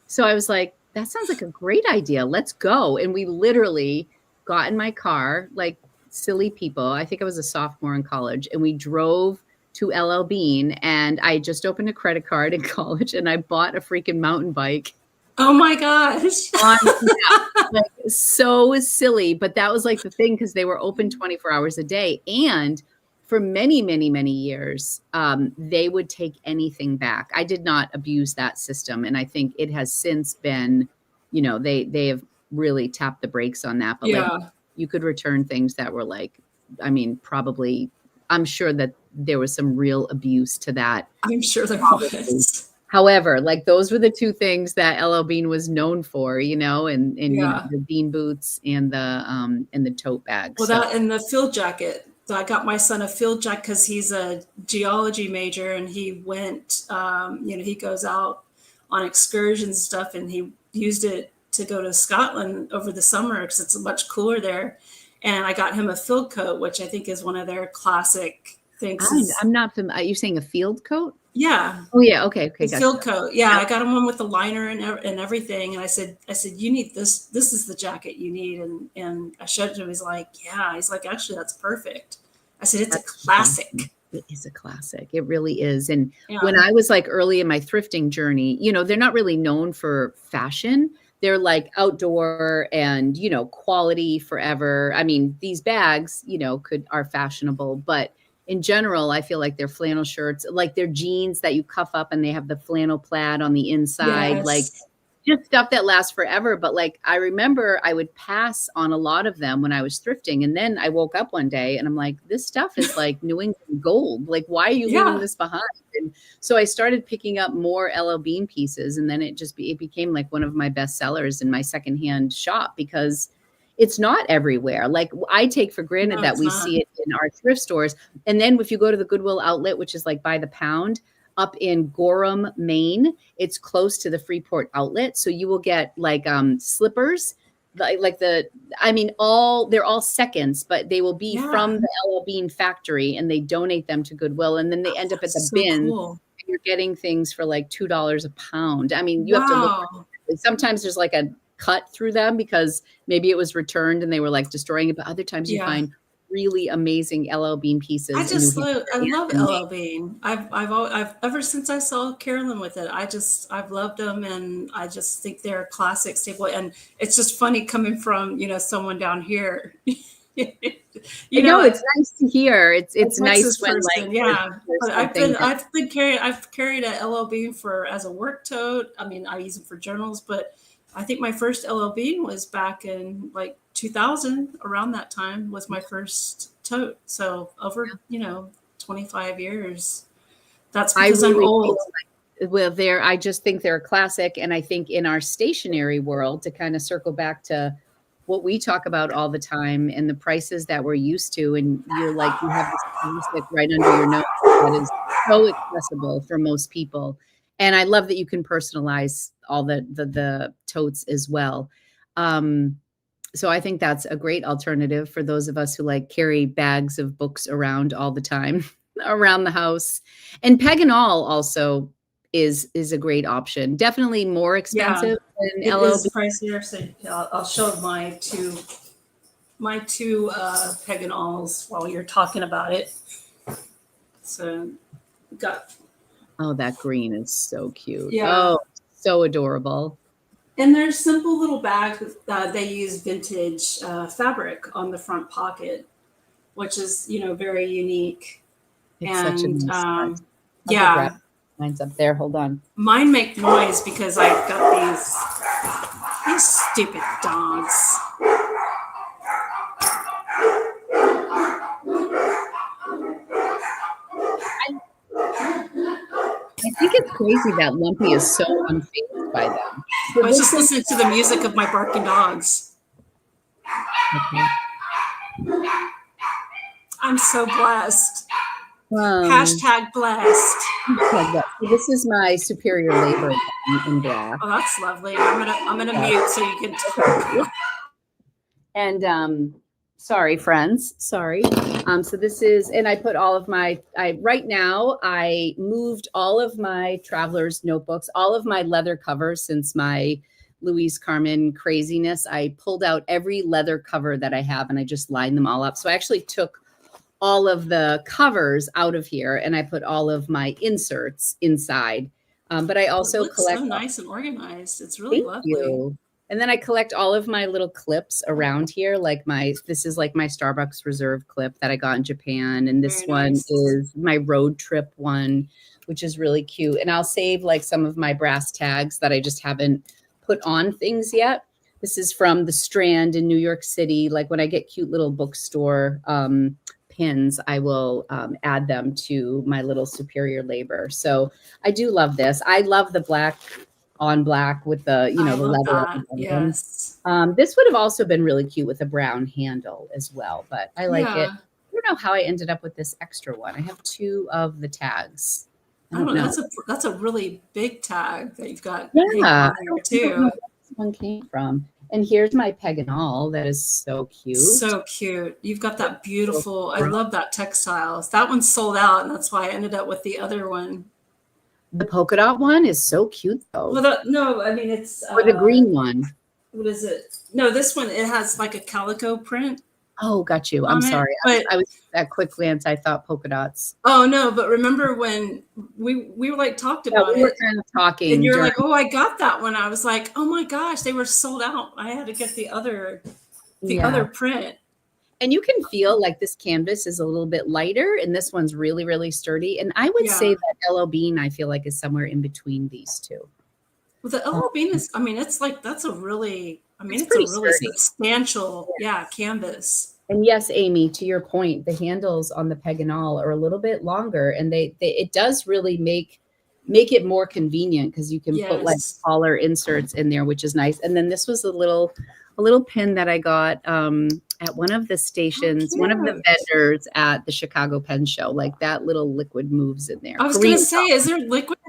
So I was like, that sounds like a great idea. Let's go. And we literally got in my car, like silly people. I think I was a sophomore in college, and we drove to LL Bean, and I just opened a credit card in college, and I bought a freaking mountain bike. Oh my gosh. Like, so silly, but that was like the thing, because they were open 24 hours a day. And for many, many, many years, they would take anything back. I did not abuse that system. And I think it has since been, they have really tapped the brakes on that. But like, you could return things that were like, I mean, probably, I'm sure that there was some real abuse to that. I'm sure there was. However, like those were the two things that LL Bean was known for, and the bean boots and the tote bags. Well, that and the field jacket. So I got my son a field jacket because he's a geology major, and he went, he goes out on excursions and stuff, and he used it to go to Scotland over the summer because it's much cooler there. And I got him a field coat, which I think is one of their classic things. I'm not familiar. Are you saying a field coat? Yeah. Oh yeah. Okay. The Gotcha. field coat. Yeah, I got him one with the liner and everything. And I said, you need this. This is the jacket you need. And I showed it to him. He's like, yeah. He's like, actually, that's perfect. I said, it's a classic. It is a classic. It really is. And when I was like early in my thrifting journey, they're not really known for fashion. They're like outdoor and, quality forever. I mean, these bags, are fashionable, but in general, I feel like they're flannel shirts, like they're jeans that you cuff up and they have the flannel plaid on the inside, Yes. like just stuff that lasts forever. But like, I remember I would pass on a lot of them when I was thrifting. And then I woke up one day and I'm like, this stuff is like New England gold. Like, why are you leaving this behind? And so I started picking up more LL Bean pieces. And then it became like one of my best sellers in my secondhand shop because it's not everywhere. Like I take for granted that we see it in our thrift stores. And then if you go to the Goodwill outlet, which is like by the pound, up in Gorham, Maine, it's close to the Freeport outlet. So you will get like slippers, they're all seconds, but they will be from the LL Bean factory and they donate them to Goodwill. And then they end up at the bin. Cool. And you're getting things for like $2 a pound. I mean, you have to look. Sometimes there's like a cut through them because maybe it was returned and they were like destroying it. But other times you find really amazing LL Bean pieces. I love LL Bean. I've ever since I saw Carolyn with it, I've loved them, and I just think they're a classic staple. And it's just funny coming from someone down here. It's nice to hear. It's nice when But I've carried a LL Bean as a work tote. I mean, I use it for journals, but I think my first LL Bean was back in like 2000, around that time was my first tote. So over, 25 years. That's because I'm old. I just think they're a classic. And I think in our stationery world, to kind of circle back to what we talk about all the time and the prices that we're used to, and you're like, you have this classic right under your nose that is so accessible for most people. And I love that you can personalize all the totes as well. So I think that's a great alternative for those of us who like carry bags of books around all the time around the house. And Peg and All also is a great option. Definitely more expensive than LL. It is pricier. So I'll show my two Peg and Alls while you're talking about it. So got. Oh, that green is so cute. Yeah. Oh, so adorable. And there's simple little bags that they use vintage fabric on the front pocket, which is, very unique. It's such a nice mine's up there. Hold on. Mine make noise because I've got these stupid dogs. I think it's crazy that Lumpy is so unfazed by them. I was just listening to the music of my barking dogs. Okay. I'm so blessed. Hashtag blessed. So this is my superior labor in black. Oh, that's lovely. I'm gonna mute so you can talk. And sorry, friends. Sorry. So this is, and I put all of right now, I moved all of my traveler's notebooks, all of my leather covers since my Louise Carmen craziness. I pulled out every leather cover that I have and I just lined them all up. So I actually took all of the covers out of here and I put all of my inserts inside. But I also collect. So nice and organized. It's really lovely. You. And then I collect all of my little clips around here. This is like my Starbucks Reserve clip that I got in Japan. And this one is my road trip one, which is really cute. And I'll save like some of my brass tags that I just haven't put on things yet. This is from the Strand in New York City. Like when I get cute little bookstore pins, I will add them to my little superior labor. So I do love this. I love the black on black with the, the leather. Yes. This would have also been really cute with a brown handle as well, but I like it. don't know how I ended up with this extra one. I have 2 of the tags. I I don't don't know. know. That's a really big tag that you've got hanging Yeah, on there I don't know too. where this one came from. And here's my Peganol. That is so cute. So cute. You've got that beautiful, I love that textiles. That one's sold out, and that's why I ended up with the other one. The polka dot one is so cute though. Well, no, I mean, it's, Or the green one. what is it? No, this one, it has like a calico print Oh, got you. I'm on it. sorry. But I was at quick glance. I thought polka dots. oh no, but remember when we were like talked Yeah, about we were it, kind of and talking you're during. like, oh, I got that one. I was like, oh my gosh, they were sold out. I had to get the Yeah. other print. And you can feel like this canvas is a little bit lighter and this one's really, really sturdy. And I would say Yeah. that Yellow Bean, I feel like, is somewhere in between these two. Well, the Um, LL Bean is, I mean, it's like, that's a really, I mean, it's it's a pretty really sturdy. substantial, yeah, canvas. And yes, Amy, to your point, the handles on the Peganol are a little bit longer and it does really make it more convenient because you can put like Yes. collar inserts in there, which is nice. And then this was a little pin that I got at one of the stations, one of the Cute. vendors at the Chicago Pen Show. Like that little liquid moves in there. I was gonna Korean. say, is there liquid?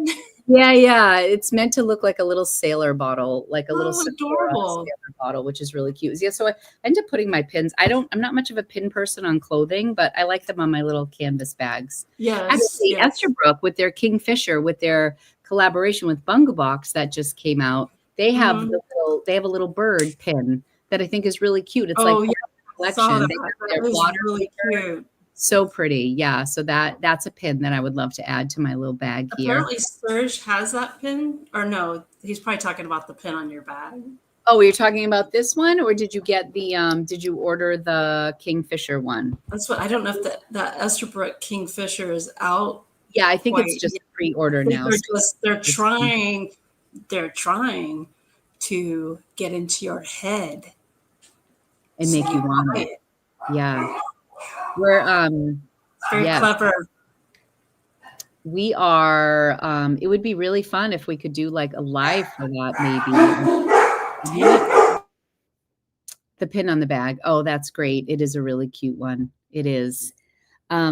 Yeah. It's meant to look like a little sailor bottle, like a little Oh, Sephora adorable. sailor bottle, which is really cute. Yeah, so I end up putting my pins. I'm not much of a pin person on clothing, but I like them on my little canvas bags. Yes, Actually, yes. Esterbrook with their Kingfisher, with their collaboration with Bunga Box that just came out, they have Mhm. they have a little bird pin that I think is really cute. It's like Oh, yeah, I saw collection. that. They have That their is water really maker. cute. So pretty. Yeah. So that's a pin that I would love to add to my little bag here. Apparently, Serge has that pin, or no, he's probably talking about the pin on your bag. Oh, you're talking about this one, or did you get the did you order the Kingfisher one? That's what I don't know if that Esterbrook Kingfisher is out Yeah, I think it's quite just yet. I pre-order think now. they're trying to get into your head And so make you you want buy it. it. Yeah. We're Very yes. clever. We are it would be really fun if we could do like a live for that maybe. Yeah. The pin on the bag. Oh, that's great. It is a really cute one. It is. I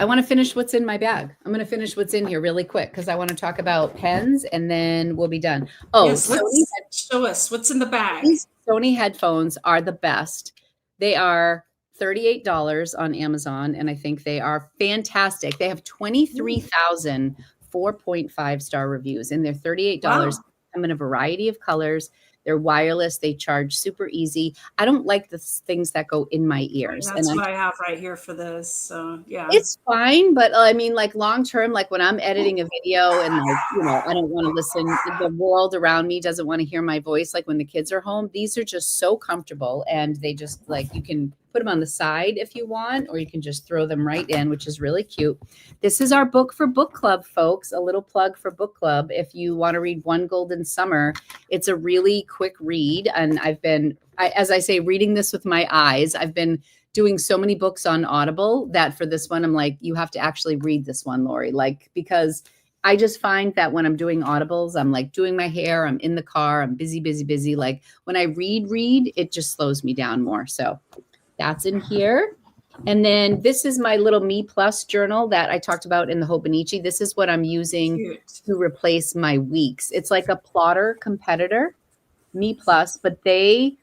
want to finish what's in my bag. I'm going to finish what's in here really quick because I want to talk about pens and then we'll be done. Oh, Yes, let's show us what's in the bag. these Sony headphones are the best. They are $38 on Amazon, and I think they are fantastic. They have 23,000 4.5-star reviews, and they're $38. Wow. Come in a variety of colors. They're wireless. They charge super easy. I don't like the things that go in my ears. That's and what I have right here for this. So yeah. it's fine, but I mean, like long term, like when I'm editing a video and like, I don't want to listen, the world around me doesn't want to hear my voice. Like when the kids are home, these are just so comfortable and they just like, you can put them on the side if you want, or you can just throw them right in, which is really cute. This is our book for book club, folks. A little plug for book club. If you want to read One Golden Summer, it's a really quick read. And as I say, reading this with my eyes, I've been doing so many books on Audible that for this one, I'm like, you have to actually read this one, Lori, like, because I just find that when I'm doing audibles, I'm like doing my hair, I'm in the car, I'm busy, busy, busy. Like when I read, it just slows me down more. So that's in here. And then this is my little Me Plus journal that I talked about in the Hobonichi. This is what I'm using to replace my weeks. It's like a plotter competitor, Me Plus, but they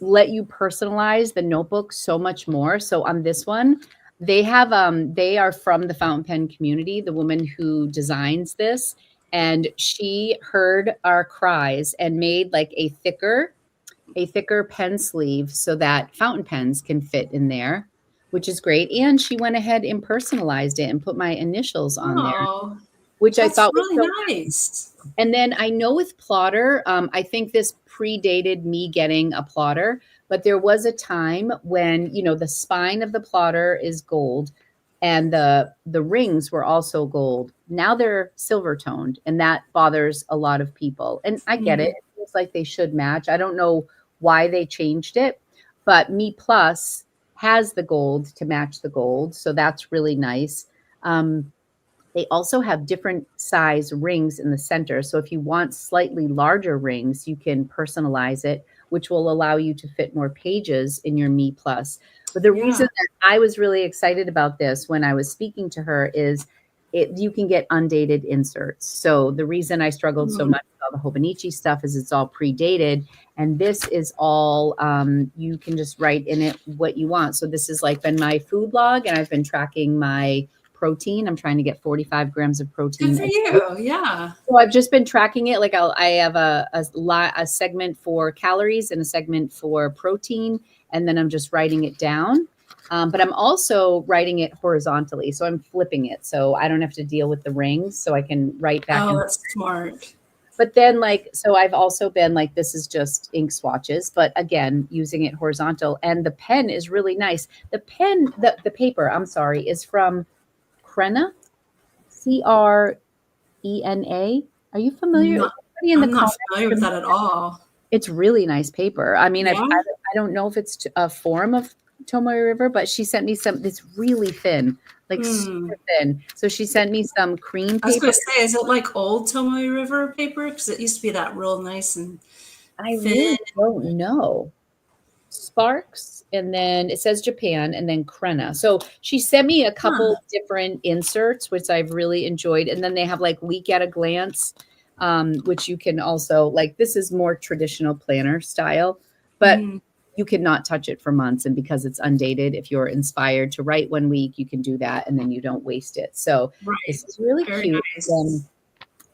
let you personalize the notebook so much more. So on this one, they are from the fountain pen community, the woman who designs this, and she heard our cries and made like a thicker pen sleeve so that fountain pens can fit in there, which is great. And she went ahead and personalized it and put my initials on there, which I thought was really so nice. And then I know with plotter, I think this predated me getting a plotter, but there was a time when, the spine of the plotter is gold and the rings were also gold. Now they're silver toned, and that bothers a lot of people. And I get it. It feels like they should match. I don't know why they changed it, but Me Plus has the gold to match the gold. So that's really nice. They also have different size rings in the center. So if you want slightly larger rings, you can personalize it. which will allow you to fit more pages in your Me Plus. But the Yeah. reason that I was really excited about this when I was speaking to her is you can get undated inserts. So the reason I struggled so Mm. much with all the Hobonichi stuff is it's all predated, and this is all you can just write in it what you want. So this has like been my food log, and I've been tracking my protein. I'm trying to get 45 grams of Good protein for a day. you. Yeah. So I've just been tracking it. Like I have a segment for calories and a segment for protein, and then I'm just writing it down. But I'm also writing it horizontally, so I'm flipping it, so I don't have to deal with the rings, so I can write back Oh, and. that's smart. But then, like, so I've also been like, this is just ink swatches, but again, using it horizontal. And the pen is really nice. The pen, the paper, I'm sorry, is from Crena, Crena. Are you familiar? Is Not, anybody in the I'm not comments familiar with familiar? that at all. It's really nice paper. I mean, Yeah. I don't know if it's a form of Tomoe River, but she sent me some. It's really thin, like Hmm. super thin. So she sent me some cream I was paper. going to say, is it like old Tomoe River paper? Because it used to be that real nice and I thin. really don't know. Sparks, and then it says Japan, and then Crena. So she sent me a Huh. couple different inserts, which I've really enjoyed. And then they have like Week at a Glance, which you can also like. This is more traditional planner style, but Mm. you cannot touch it for months. And because it's undated, if you're inspired to write 1 week, you can do that, and then you don't waste it. So Right. this is really Very cute. nice.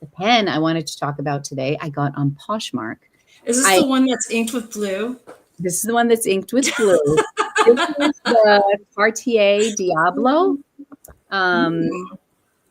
The pen I wanted to talk about today, I got on Poshmark. Is this I the one that's inked with blue? This is the one that's inked with blue. This is the Cartier Diablo. Um, Mm.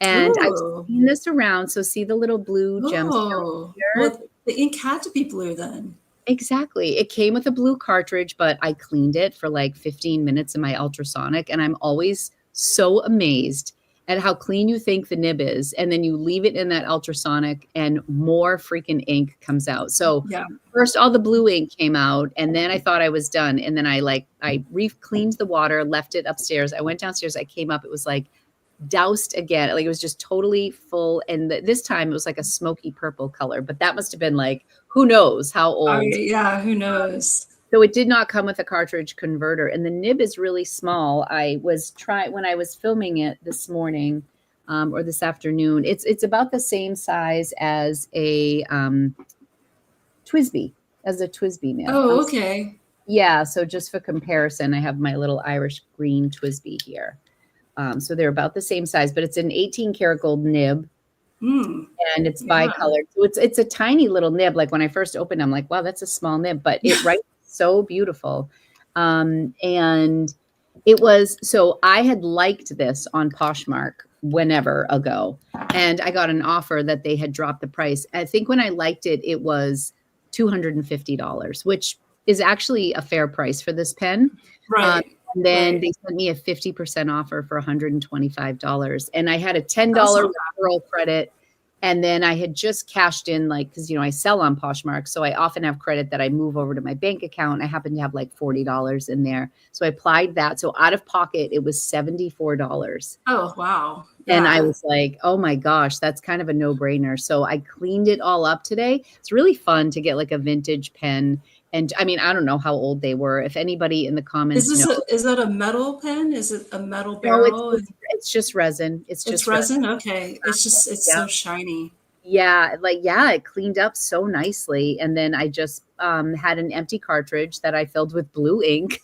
and I've Ooh. seen this around. So see the little blue gemstone Oh. here? Well, the ink had to be blue then. Exactly. It came with a blue cartridge, but I cleaned it for like 15 minutes in my ultrasonic. And I'm always so amazed at how clean you think the nib is. And then you leave it in that ultrasonic and more freaking ink comes out. So Yeah. first all the blue ink came out, and then I thought I was done. And then I re-cleaned the water, left it upstairs. I went downstairs, I came up, it was like doused again. Like it was just totally full. And this time it was like a smoky purple color, but that must have been like, who knows how old. Yeah, who knows? So it did not come with a cartridge converter, and the nib is really small. I was trying when I was filming it this morning, or this afternoon. It's about the same size as a Twisby, nib. Oh, okay. Yeah. So just for comparison, I have my little Irish green Twisby here. So they're about the same size, but it's an 18 karat gold nib, Mm. and it's Yeah. bicolored. So it's a tiny little nib. Like when I first opened, I'm like, wow, that's a small nib, but it writes so beautiful. And it was, so I had liked this on Poshmark whenever ago, and I got an offer that they had dropped the price. I think when I liked it, it was $250, which is actually a fair price for this pen. Um, Right. and then Right. they sent me a 50% offer for $125. And I had a $10 That's not referral credit. And then I had just cashed in, like, because, I sell on Poshmark. So I often have credit that I move over to my bank account. I happen to have like $40 in there. So I applied that. So out of pocket, it was $74. Oh, wow. And I Yeah. was like, oh my gosh, that's kind of a no brainer. So I cleaned it all up today. It's really fun to get like a vintage pen. And I mean, I don't know how old they were. If anybody in the comments knows. Is that a metal pen? Is it a metal No, barrel? it's just resin. It's It's just resin. resin? Okay. It's Yeah. so shiny. Yeah, it cleaned up so nicely. And then I just had an empty cartridge that I filled with blue ink.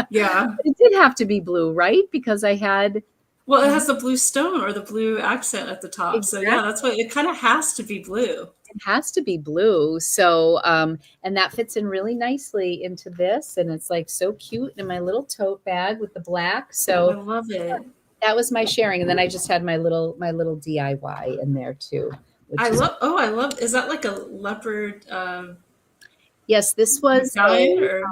Yeah. But it did have to be blue, right? Because I had. Well, it has the blue stone or the blue accent at the top. So yeah, Exactly. that's what it kind of has to be blue. It has to be blue. So, and that fits in really nicely into this. And it's like so cute in my little tote bag with the black. I So love it. that was my sharing. And then I just had my little DIY in there too, which is. I love, is that like a leopard Yes, medallion or?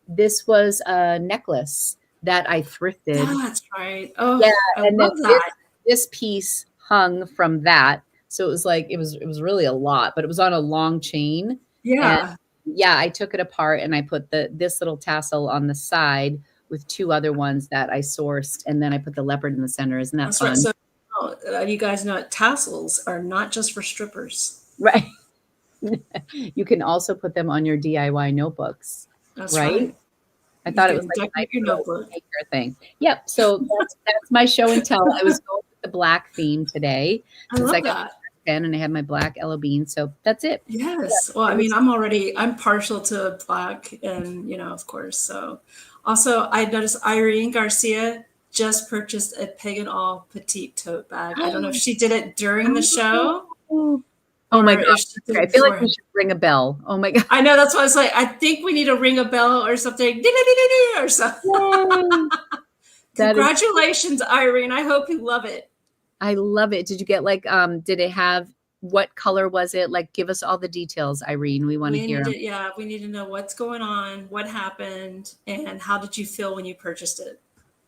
this was a necklace that I thrifted. That's right. Oh, Yeah, I and then love that. this piece hung from that. So it was like it was really a lot, but it was on a long chain. And Yeah. yeah, I took it apart and I put this little tassel on the side with two other ones that I sourced, and then I put the leopard in the center. Isn't that That's right. fun? So you guys know tassels are not just for strippers. Right. You can also put them on your DIY notebooks, That's right? right. I You thought it was can like a nice decorate your little notebook. maker thing. Yep. So that's my show and tell. I was going with the black theme today I since I love got that. the pen and I had my black Ella Bean. So that's it. Yes. Well, I It mean, was I'm partial to black and, of course. So also I noticed Irene Garcia just purchased a Pagan All petite tote bag. I don't know if she did it during the show oh, oh my or gosh. if she did I it feel like we beforehand. should ring a bell. Oh my God. I know that's why I was like, I think we need to ring a bell or something. Or something. Yay. That is, Congratulations, Irene. I hope you love it. I love it. Did you get like, did it have, what color was it? Like, give us all the details, Irene. We want to hear them. We need to know what's going on, what happened, and how did you feel when you purchased it?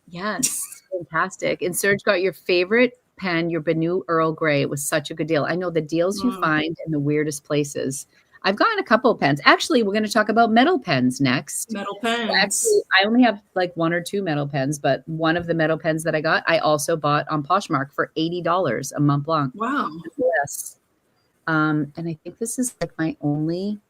Yes, fantastic. And Serge got your favorite pen, your Banu Earl Grey. It was such a good deal. I know the deals you find in the weirdest places. I've gotten a couple of pens. Actually, we're going to talk about metal pens next. Metal Actually, pens. I only have like one or two metal pens, but one of the metal pens that I got, I also bought on Poshmark for $80 a Mont Blanc. Wow. Yes. And I think this is like my only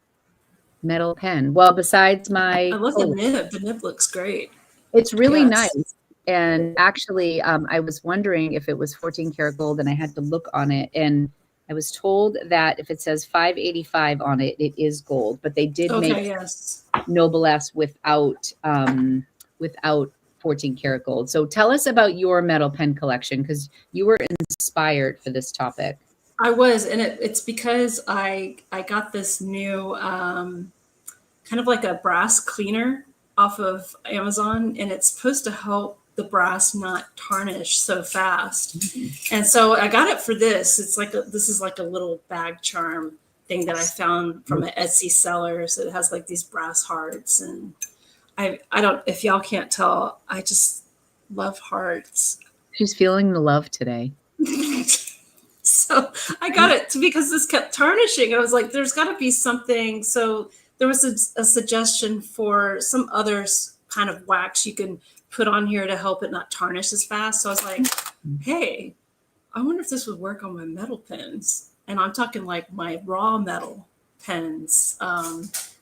metal pen. Well, besides my, I love the nib. The nib looks great. it's really Yes. nice. And actually, I was wondering if it was 14 karat gold, and I had to look on it. And I was told that if it says 585 on it, it is gold. But they did Okay, make yes. Noblesse without 14 karat gold. So tell us about your metal pen collection, because you were inspired for this topic. I was, and it's because I got this new kind of like a brass cleaner off of Amazon, and it's supposed to help the brass not tarnish so fast. And so I got it for this. This is like a little bag charm thing that I found from an Etsy seller. So it has like these brass hearts, and I don't, if y'all can't tell, I just love hearts. She's feeling the love today. So I got it because this kept tarnishing. I was like, there's got to be something. So there was a suggestion for some other kind of wax you can put on here to help it not tarnish as fast. So I was like, hey, I wonder if this would work on my metal pens. And I'm talking like my raw metal pens.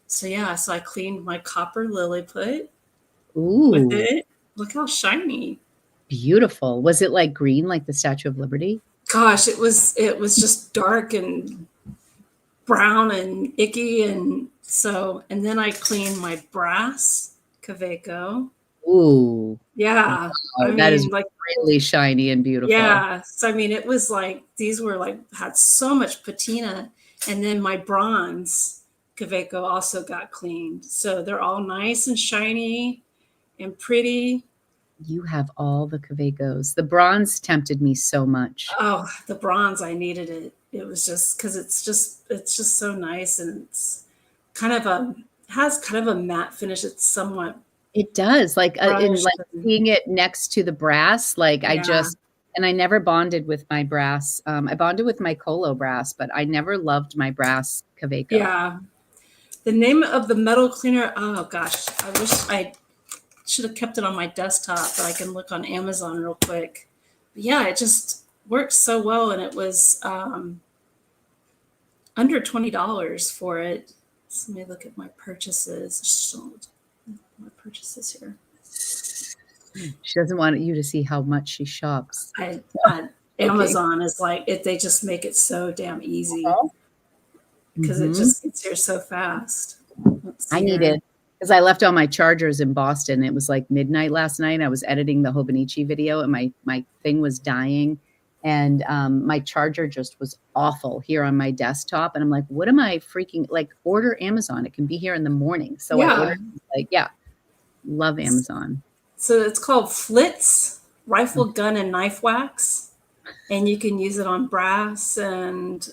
So I cleaned my copper Lilliput with it. Look how shiny. Beautiful. Was it like green, like the Statue of Liberty? Gosh, it was just dark and brown and icky, and then I cleaned my brass Kaweco. Ooh. Yeah. Oh, that is like really shiny and beautiful. Yeah. So I mean, it was like these were like had so much patina, and then my bronze Kaweco also got cleaned. So they're all nice and shiny and pretty. You have all the Kawecos. The bronze tempted me so much. Oh, the bronze, I needed it. It was just because it's just so nice, and it's has kind of a matte finish. It's somewhat. It does, like in like seeing it next to the brass. Like I never bonded with my brass. I bonded with my Colo brass, but I never loved my brass Kaweco. Yeah. The name of the metal cleaner. Oh gosh, I wish I should have kept it on my desktop, but I can look on Amazon real quick. But yeah, it just works so well, and it was under $20 for it. So let me look at my purchases. My purchases here. She doesn't want you to see how much she shops. Amazon is like it. They just make it so damn easy because it just gets here so fast. I needed. Because I left all my chargers in Boston. It was like midnight last night. I was editing the Hobonichi video, and my thing was dying. And my charger just was awful here on my desktop. And I'm like, what am I freaking, like, order Amazon. It can be here in the morning. So I ordered, love Amazon. So it's called Flitz Rifle Gun and Knife Wax. And you can use it on brass and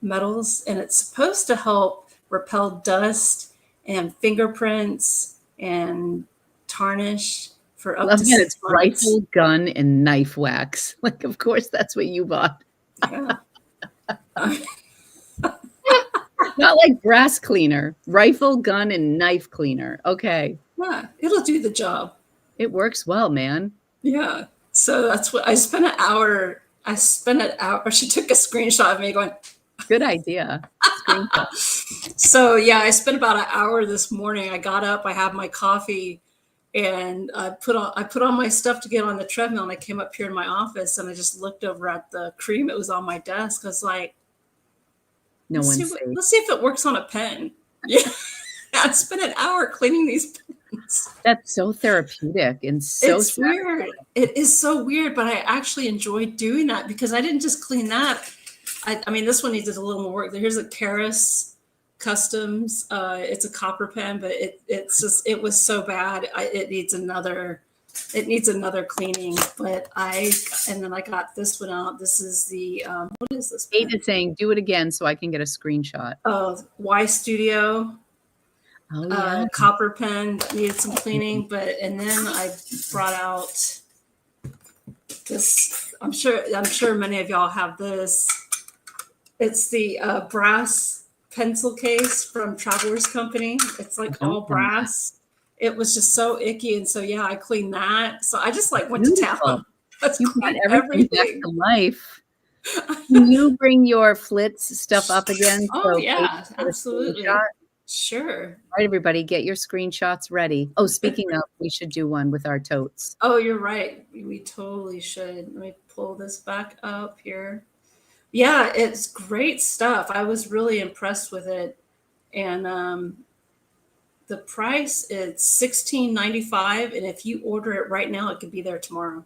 metals. And it's supposed to help repel dust and fingerprints and tarnish for up to 6 months. Rifle, gun, and knife wax. Like, of course, that's what you bought. Yeah. Not like brass cleaner. Rifle, gun, and knife cleaner. Okay. Yeah, it'll do the job. It works well, man. Yeah. So that's what I spent an hour. She took a screenshot of me going, Good idea. Screenshot. So yeah, I spent about an hour this morning. I got up, I had my coffee, and I put on my stuff to get on the treadmill, and I came up here in my office and I just looked over at the cream that was on my desk. I was like, No let's one's safe. let's see if it works on a pen. Yeah. I spent an hour cleaning these pens. That's so therapeutic and so It's weird. It is so weird, but I actually enjoyed doing that because I didn't just clean that. I mean, this one needs a little more work. Here's a Karis Customs. It's a copper pen, but it was so bad. It needs another cleaning. But then I got this one out. This is the what is this? Kate is saying, do it again so I can get a screenshot. Oh, Y Studio. Oh yeah. Copper pen that needed some cleaning, and then I brought out this. I'm sure many of y'all have this. It's the brass pencil case from Travelers Company. It's like all brass. It was just so icky, and so yeah, I cleaned that. So I just like went to town. You got everything back to life. Can you bring your Flitz stuff up again? Oh yeah, absolutely. Sure. All right, everybody, get your screenshots ready. Oh, speaking of, we should do one with our totes. Oh, you're right. We totally should. Let me pull this back up here. Yeah, it's great stuff. I was really impressed with it. And the price is $16.95. And if you order it right now, it could be there tomorrow.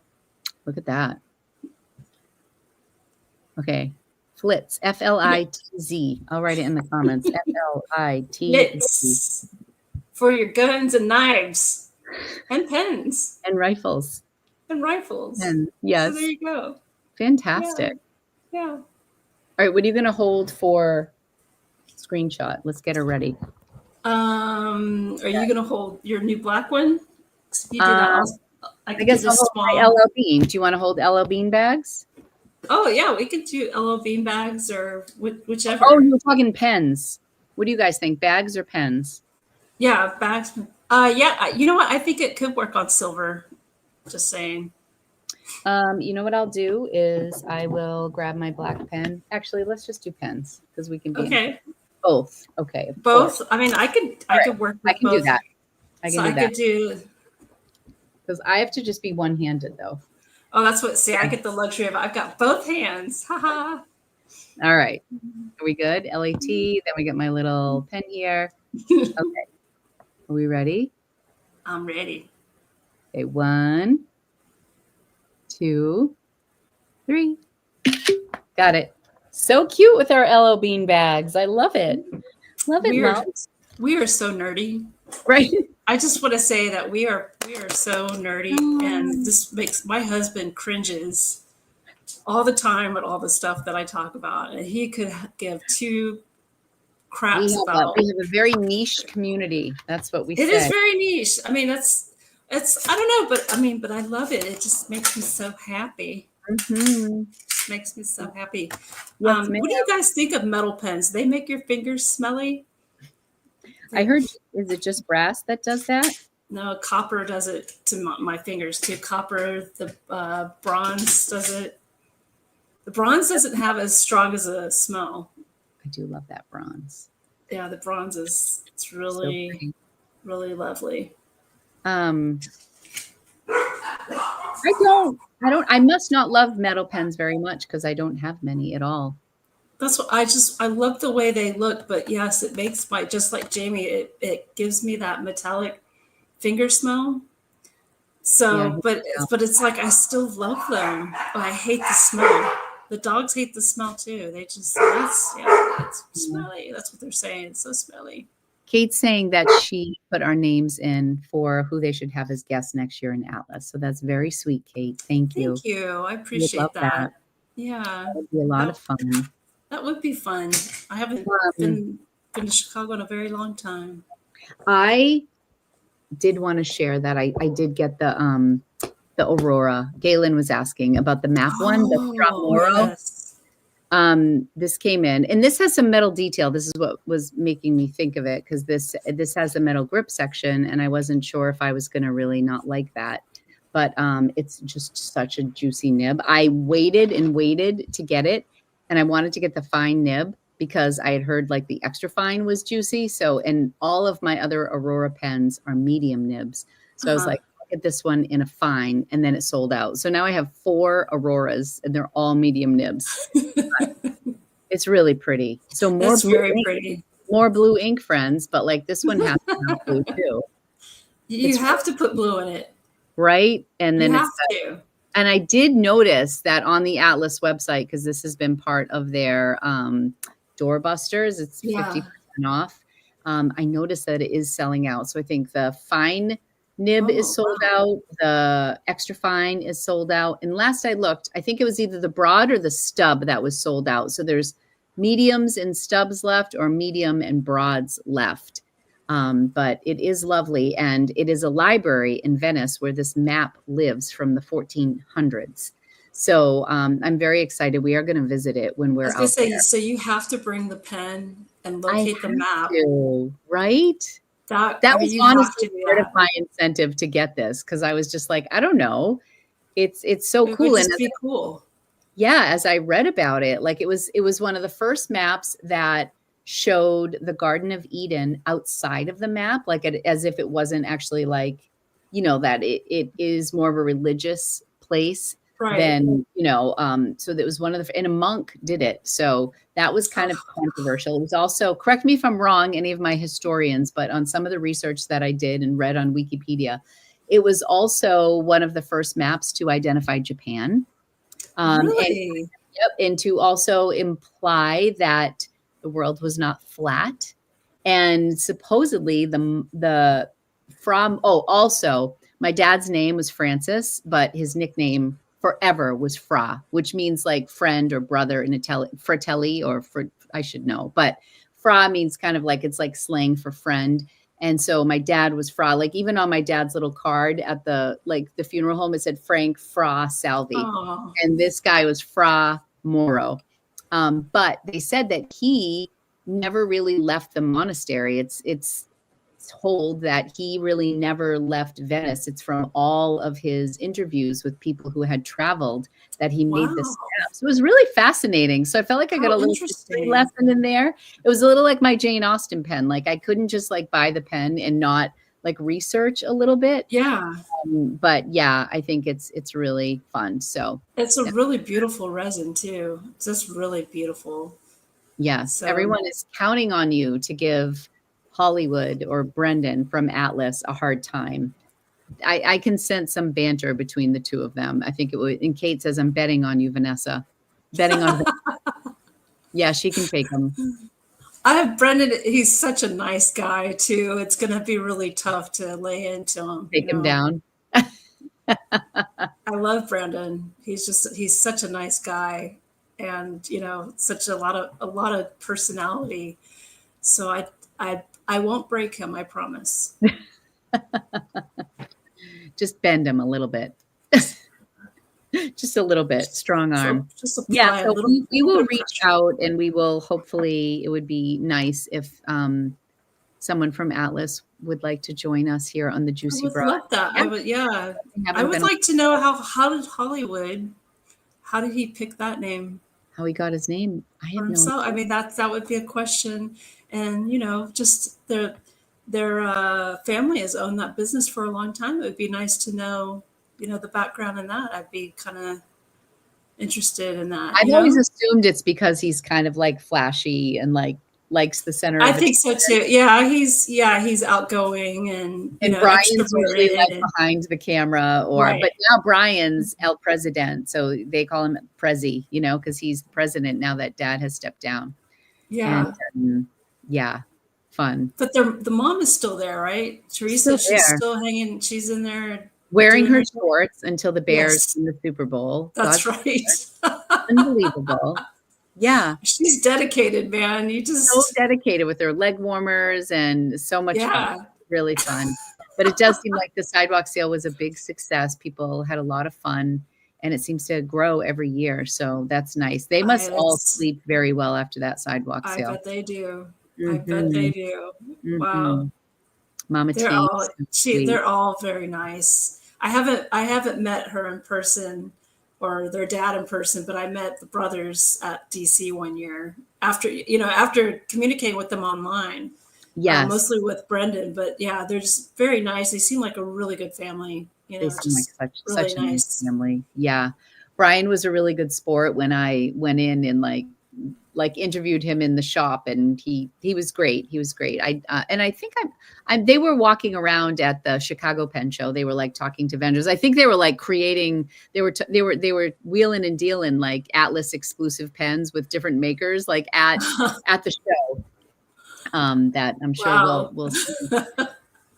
Look at that. Okay. Flitz, F-L-I-T-Z. I'll write it in the comments. F-L-I-T-Z. For your guns and knives and pens. And rifles. And rifles. And yes. So there you go. Fantastic. Yeah. All right. What are you going to hold for screenshot? Let's get her ready. Are you going to hold your new black one? You do that. I guess I'll hold my LL Bean. Do you want to hold LL Bean bags? Oh, yeah, we could do LL Bean bags or whichever. Oh, you were talking pens. What do you guys think, bags or pens? Yeah, bags. Yeah, you know what? I think it could work on silver. Just saying. You know what I'll do is I will grab my black pen. Actually, let's just do pens because we can be both. Okay. Both. I mean, I could work with both. I can do that. I could do because I have to just be one-handed though. Oh, that's what. See, I get the luxury of I've got both hands. Haha. All right. Are we good? LAT. Then we get my little pen here. Okay. Are we ready? I'm ready. Okay. 1, 2, 3. Got it. So cute with our LL Bean bags. I love it. Love it, Mom. We are so nerdy. Right. I just want to say that we are so nerdy, and this makes my husband cringes all the time at all the stuff that I talk about, and he could give two craps about. We have a very niche community. That's what we say. It is very niche. I mean, it's I don't know, but I love it. It just makes me so happy. Mm-hmm. Makes me so happy. Yes, what do you guys think of metal pens? They make your fingers smelly? I heard, is it just brass that does that? No, copper does it to my fingers too. Copper, the bronze does it. The bronze doesn't have as strong as a smell. I do love that bronze. Yeah, the bronze it's really, so really lovely. I must not love metal pens very much because I don't have many at all. That's what I love the way they look, but yes, it makes just like Jamie, it gives me that metallic finger smell. So, but it's like, I still love them, but I hate the smell. The dogs hate the smell too. They just, it's smelly. That's what they're saying. It's so smelly. Kate's saying that she put our names in for who they should have as guests next year in Atlas. So that's very sweet, Kate. Thank you. Thank you. I appreciate that. Yeah. That would be a lot of fun. That would be fun. I haven't been to Chicago in a very long time. I did want to share that I did get the Aurora. Galen was asking about the map one, the Stromoro. Yes. This came in, and this has some metal detail. This is what was making me think of it, because this has a metal grip section, and I wasn't sure if I was going to really not like that. But it's just such a juicy nib. I waited and waited to get it, and I wanted to get the fine nib because I had heard like the extra fine was juicy. So, and all of my other Aurora pens are medium nibs. So I was like, I'll get this one in a fine, and then it sold out. So now I have 4 Auroras, and they're all medium nibs. It's really pretty. So more That's blue very ink, pretty. more blue ink, friends. But like this one has to have blue too. You have to put blue in it. Right? And You then have to. and I did notice that on the Atlas website, because this has been part of their doorbusters, it's 50% off. I noticed that it is selling out. So I think the fine nib is sold out. The extra fine is sold out. And last I looked, I think it was either the broad or the stub that was sold out. So there's mediums and stubs left, or medium and broads left. But it is lovely, and it is a library in Venice where this map lives from the 1400s. So I'm very excited. We are going to visit it when we're out there. So you have to bring the pen and locate the map. Right? That was honestly part of my incentive to get this, because I was just like, I don't know. It's so cool. It would just be cool. Yeah, as I read about it, like it was one of the first maps that showed the Garden of Eden outside of the map, like as if it wasn't actually like, that it is more of a religious place than, so that was one of the, and a monk did it. So that was kind of controversial. It was also, correct me if I'm wrong, any of my historians, but on some of the research that I did and read on Wikipedia, it was also one of the first maps to identify Japan. Really? And to also imply that the world was not flat. And supposedly also my dad's name was Francis, but his nickname forever was Fra, which means like friend or brother in fratelli, or I should know, but Fra means kind of like, it's like slang for friend. And so my dad was Fra, like even on my dad's little card at the funeral home, it said Frank Fra Salvi. And this guy was Fra Moro. But they said that he never really left the monastery. It's told that he really never left Venice. It's from all of his interviews with people who had traveled that he made this step. So it was really fascinating. So I felt like I got a little history lesson in there. It was a little like my Jane Austen pen. Like I couldn't just like buy the pen and not like research a little bit. Yeah. But yeah, I think it's really fun. So it's a really beautiful resin too. It's just really beautiful. Yes. So everyone is counting on you to give Hollywood or Brendan from Atlas a hard time. I can sense some banter between the two of them. I think it would. And Kate says, I'm betting on you, Vanessa. Betting on Yeah, she can take them. I have Brendan. He's such a nice guy too. It's going to be really tough to lay into him. Take him down. I love Brendan. He's such a nice guy, and such a lot of personality. So I won't break him. I promise. Just bend him a little bit. Just a little bit. Strong arm. So we will reach out, and we will hopefully, it would be nice if someone from Atlas would like to join us here on the Juicy Broad. I would love that. I would like to know how did Hollywood, how did he pick that name? How he got his name? I have no idea. I mean, that would be a question. And, just their family has owned that business for a long time. It would be nice to know, the background in that. I'd be kind of interested in that. I've always assumed it's because he's kind of like flashy and like likes the center. I think so too. Yeah, he's outgoing and Brian's usually like behind the camera, but now Brian's El President, so they call him Prezi, because he's president now that Dad has stepped down. Yeah, and, yeah, fun. But the mom is still there, right? Teresa, she's still hanging. She's in there wearing her shorts until the Bears in the Super Bowl. That's right. Unbelievable. Yeah. She's dedicated, man. So dedicated with her leg warmers and so much fun. Really fun. But it does seem like the sidewalk sale was a big success. People had a lot of fun, and it seems to grow every year. So that's nice. They must all sleep very well after that sidewalk sale. I bet they do. I bet they do. Wow. Mama they're all very nice. I haven't met her in person, or their dad in person, but I met the brothers at DC one year after communicating with them online, Yes. mostly with Brendan. But yeah, they're just very nice. They seem like a really good family, They seem like just really such a nice nice. family. Yeah. Brian was a really good sport when I went in and interviewed him in the shop, and he was great. He was great. And I think they were walking around at the Chicago Pen Show. They were like talking to vendors. I think they were like creating, they were wheeling and dealing like Atlas exclusive pens with different makers like at the show. That I'm sure Wow. we'll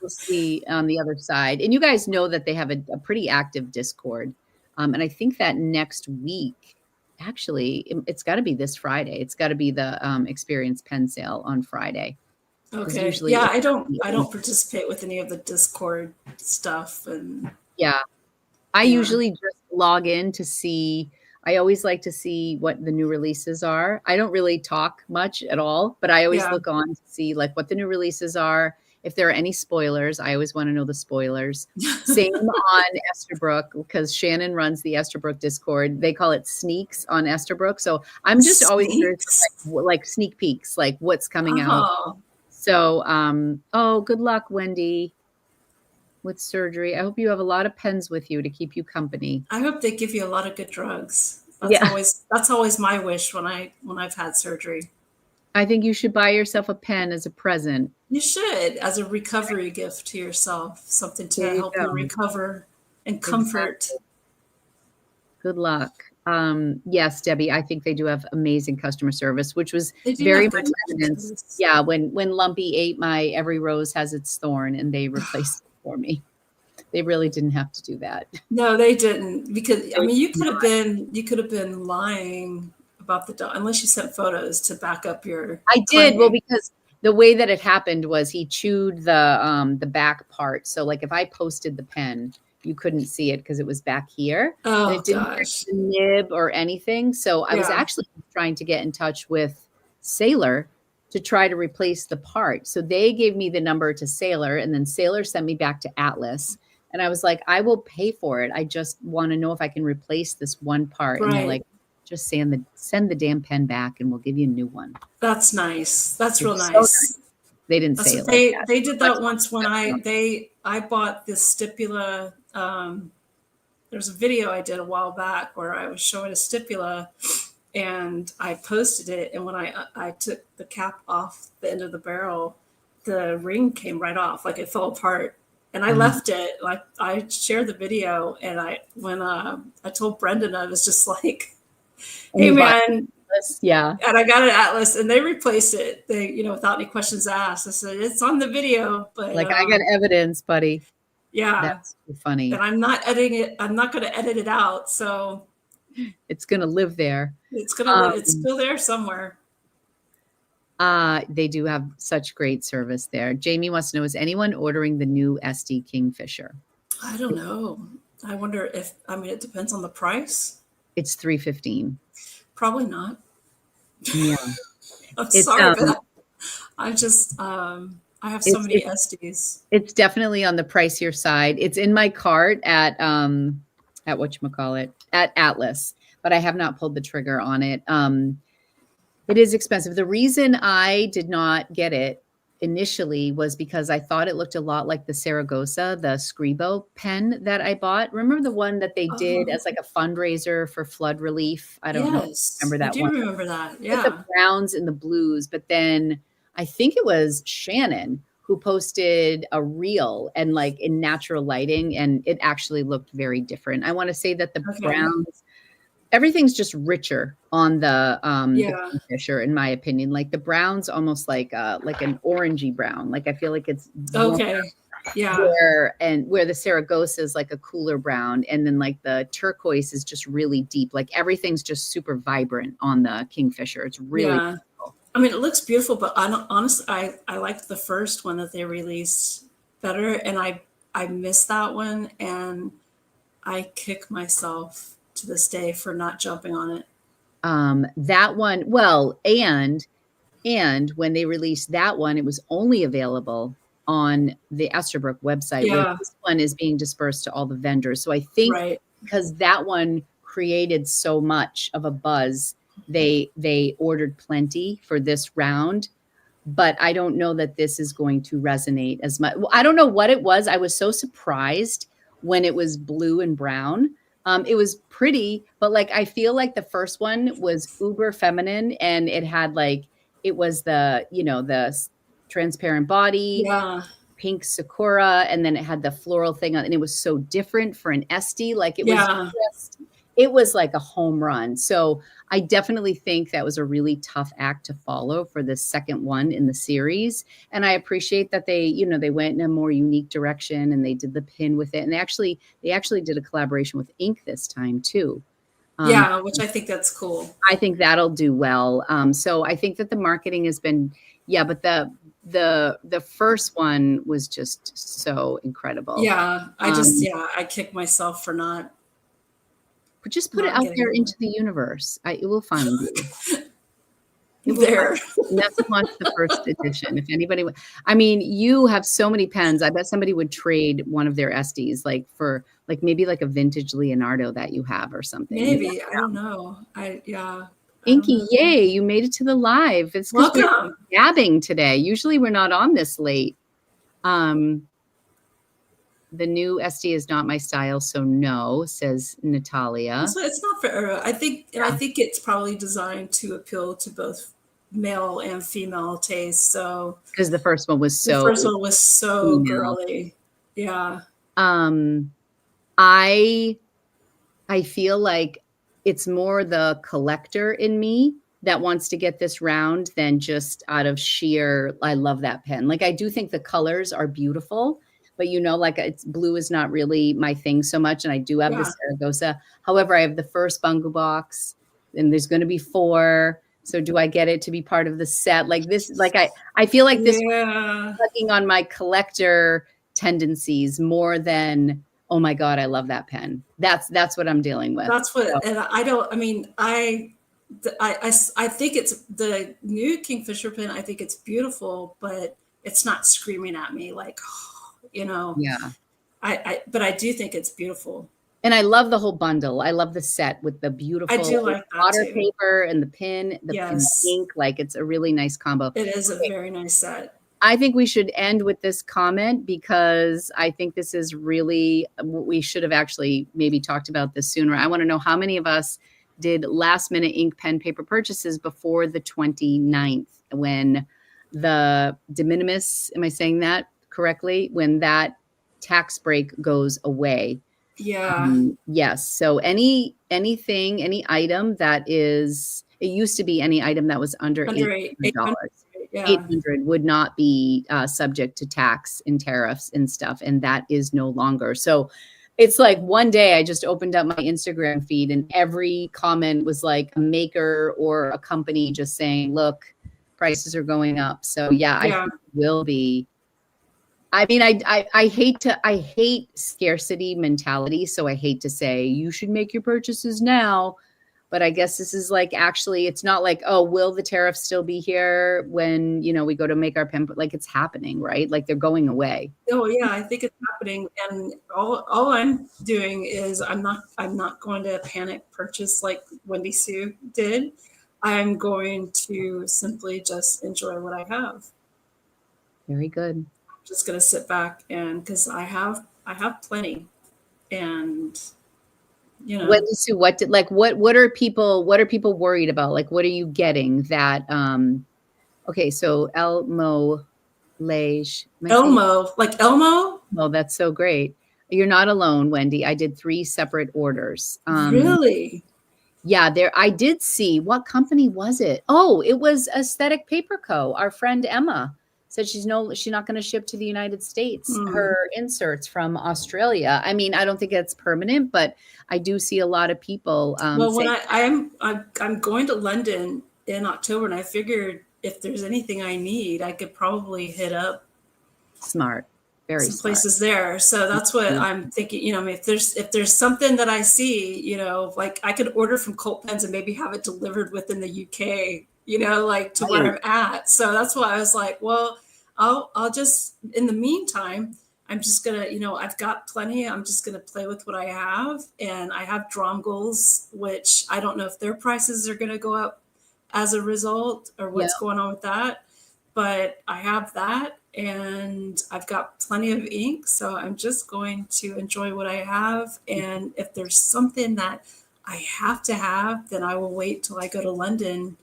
see on the other side. And you guys know that they have a pretty active Discord. And I think that next week, actually, it's got to be this Friday. It's got to be the Experience Pen Sale on Friday. Okay. Usually, Yeah, I don't participate with any of the Discord stuff, and yeah, I yeah. usually just log in to see. I always like to see what the new releases are. I don't really talk much at all, but I always Yeah. look on to see like what the new releases are. If there are any spoilers, I always want to know the spoilers. Same on Esterbrook, because Shannon runs the Esterbrook Discord. They call it sneaks on Esterbrook. So I'm just always curious, Sneaks. like sneak peeks, like what's coming out. Oh, So, oh, good luck, Wendy, with surgery. I hope you have a lot of pens with you to keep you company. I hope they give you a lot of good drugs. That's Yeah. always my wish when I've had surgery. I think you should buy yourself a pen as a present. You should, as a recovery gift to yourself, something There to you help you go. recover and comfort. Exactly. Good luck. Yes, Debbie, I think they do have amazing customer service, which was They do very have much good evidenced. service. Yeah, when Lumpy ate my Every Rose Has Its Thorn and they replaced it for me. They really didn't have to do that. No, they didn't, because I They mean did not. you could have been lying about the dog unless you sent photos to back up your I did. Well, claim. because the way that it happened was he chewed the back part. So like if I posted the pen, you couldn't see it because it was back here and Oh it didn't break gosh. the nib or anything. So I was Yeah. actually trying to get in touch with Sailor to try to replace the part. So they gave me the number to Sailor, and then Sailor sent me back to Atlas. And I was like, I will pay for it. I just want to know if I can replace this one part. And they're Right. like, just send the damn pen back and we'll give you a new one. That's nice. That's real It's so nice. nice. They didn't That's say what it like that. they did Much that once when professional. I bought this stipula. There's a video I did a while back where I was showing a stipula, and I posted it. And when I took the cap off the end of the barrel, the ring came right off, like it fell apart. And I left it. Like I shared the video, and I told Brendan, I was just like, And "Hey you bought man," this? Yeah. and I got an Atlas, and they replaced it. They, without any questions asked. I said, "It's on the video," but Like, I got evidence, buddy. yeah, That's too funny. and I'm not editing it. I'm not going to edit it out, so It's gonna live there. it's Um, still there somewhere. they do have such great service there. Jamie wants to know, is anyone ordering the new SD Kingfisher? I don't know. I wonder if, I mean, it depends on the price. It's $315. Probably not. Yeah. I'm It's sorry, but I have so many it's SDs. it's definitely on the pricier side. It's in my cart at whatchamacallit, at Atlas, but I have not pulled the trigger on it. It is expensive. The reason I did not get it initially was because I thought it looked a lot like the Saragossa, the Scribo pen that I bought. Remember the one that they did Oh, as like a fundraiser for flood relief? I don't know if you yes, remember I that do one. remember that. With the Yeah. browns and the blues, but then I think it was Shannon who posted a reel and like in natural lighting, and it actually looked very different. I want to say that the Okay. browns, everything's just richer on the Yeah. Kingfisher, in my opinion. Like the brown's almost like an orangey brown. Like I feel like it's warm, Okay. Yeah. where the Saragossa is like a cooler brown, and then like the turquoise is just really deep. Like everything's just super vibrant on the Kingfisher. It's really Yeah. cool. I mean, it looks beautiful, but I don't, honestly, I liked the first one that they released better, and I missed that one, and I kick myself to this day for not jumping on it. That one, well, and when they released that one, it was only available on the Esterbrook website, where Yeah. this one is being dispersed to all the vendors. So I think Right. because that one created so much of a buzz. They ordered plenty for this round, but I don't know that this is going to resonate as much. Well, I don't know what it was. I was so surprised when it was blue and brown. It was pretty, but like I feel like the first one was uber feminine, and it had like it was the the transparent body, Yeah. pink sakura, and then it had the floral thing on, and it was so different for an Esty. Like Yeah. it was like a home run. So I definitely think that was a really tough act to follow for the second one in the series. And I appreciate that they went in a more unique direction, and they did the pin with it. And they actually did a collaboration with ink this time too. Yeah, which I think that's cool. I think that'll do well. So I think that the marketing has been, yeah, but the first one was just so incredible. Yeah, I kick myself for not. But just put it out there into the universe. It will find you. There. Nessa wants the first edition. If anybody, I mean, you have so many pens. I bet somebody would trade one of their Estes, like for like maybe like a vintage Leonardo that you have or something. Maybe I don't know. Inky, yay! You made it to the live. It's because we're gabbing today. Usually we're not on this late. The new SD is not my style, so no, says Natalia. It's not for. I think it's probably designed to appeal to both male and female tastes. So because the first one was so girly. Yeah. I feel like it's more the collector in me that wants to get this round than just out of sheer, I love that pen. Like I do think the colors are beautiful, but like it's blue is not really my thing so much. And I do have the Saragossa. However, I have the first Bungu box, and there's going to be 4. So do I get it to be part of the set? Like this, like I feel like this is tugging on my collector tendencies more than, oh my God, I love that pen. That's what I'm dealing with. That's what, and I think it's the new Kingfisher pen. I think it's beautiful, but it's not screaming at me like, Yeah. But I do think it's beautiful. And I love the whole bundle. I love the set with the beautiful water paper and the pin, the ink. Like it's a really nice combo. It is a very nice set. I think we should end with this comment because I think this is really, we should have actually maybe talked about this sooner. I want to know how many of us did last minute ink pen paper purchases before the 29th when the de minimis, am I saying that correctly? When that tax break goes away. Yeah. Yes. So any item that is, it used to be any item that was under $800. Yeah. 800 would not be subject to tax and tariffs and stuff. And that is no longer. So it's like one day I just opened up my Instagram feed and every comment was like a maker or a company just saying, look, prices are going up. So I think it will be. I mean, I hate scarcity mentality. So I hate to say you should make your purchases now. But I guess this is like, actually, it's not like, oh, will the tariffs still be here when, we go to make our pen? Like it's happening, right? Like they're going away. Oh yeah, I think it's happening. And all I'm doing is I'm not going to panic purchase like Wendy Sue did. I'm going to simply just enjoy what I have. Very good. I'm just going to sit back because I have plenty. And Wendy Sue, what are people worried about? Like, what are you getting that, okay. So Elmo, like Elmo. Oh, that's so great. You're not alone, Wendy. I did 3 separate orders. Really? Yeah, I did see, what company was it? Oh, it was Aesthetic Paper Co. Our friend Emma said she's not going to ship to the United States. Her inserts from Australia. I mean, I don't think it's permanent, but I do see a lot of people. Well, when I'm going to London in October, and I figured if there's anything I need, I could probably hit up. Smart, very some places there. So that's what I'm thinking. If there's something that I see, like I could order from Colt Pens and maybe have it delivered within the UK. Like to where I'm at. So that's why I was like, well, I'll just, in the meantime, I'm just gonna, I've got plenty. I'm just gonna play with what I have, and I have drongles, which I don't know if their prices are gonna go up as a result or Yeah. what's going on with that. But I have that, and I've got plenty of ink, so I'm just going to enjoy what I have. And if there's something that I have to have, then I will wait till I go to London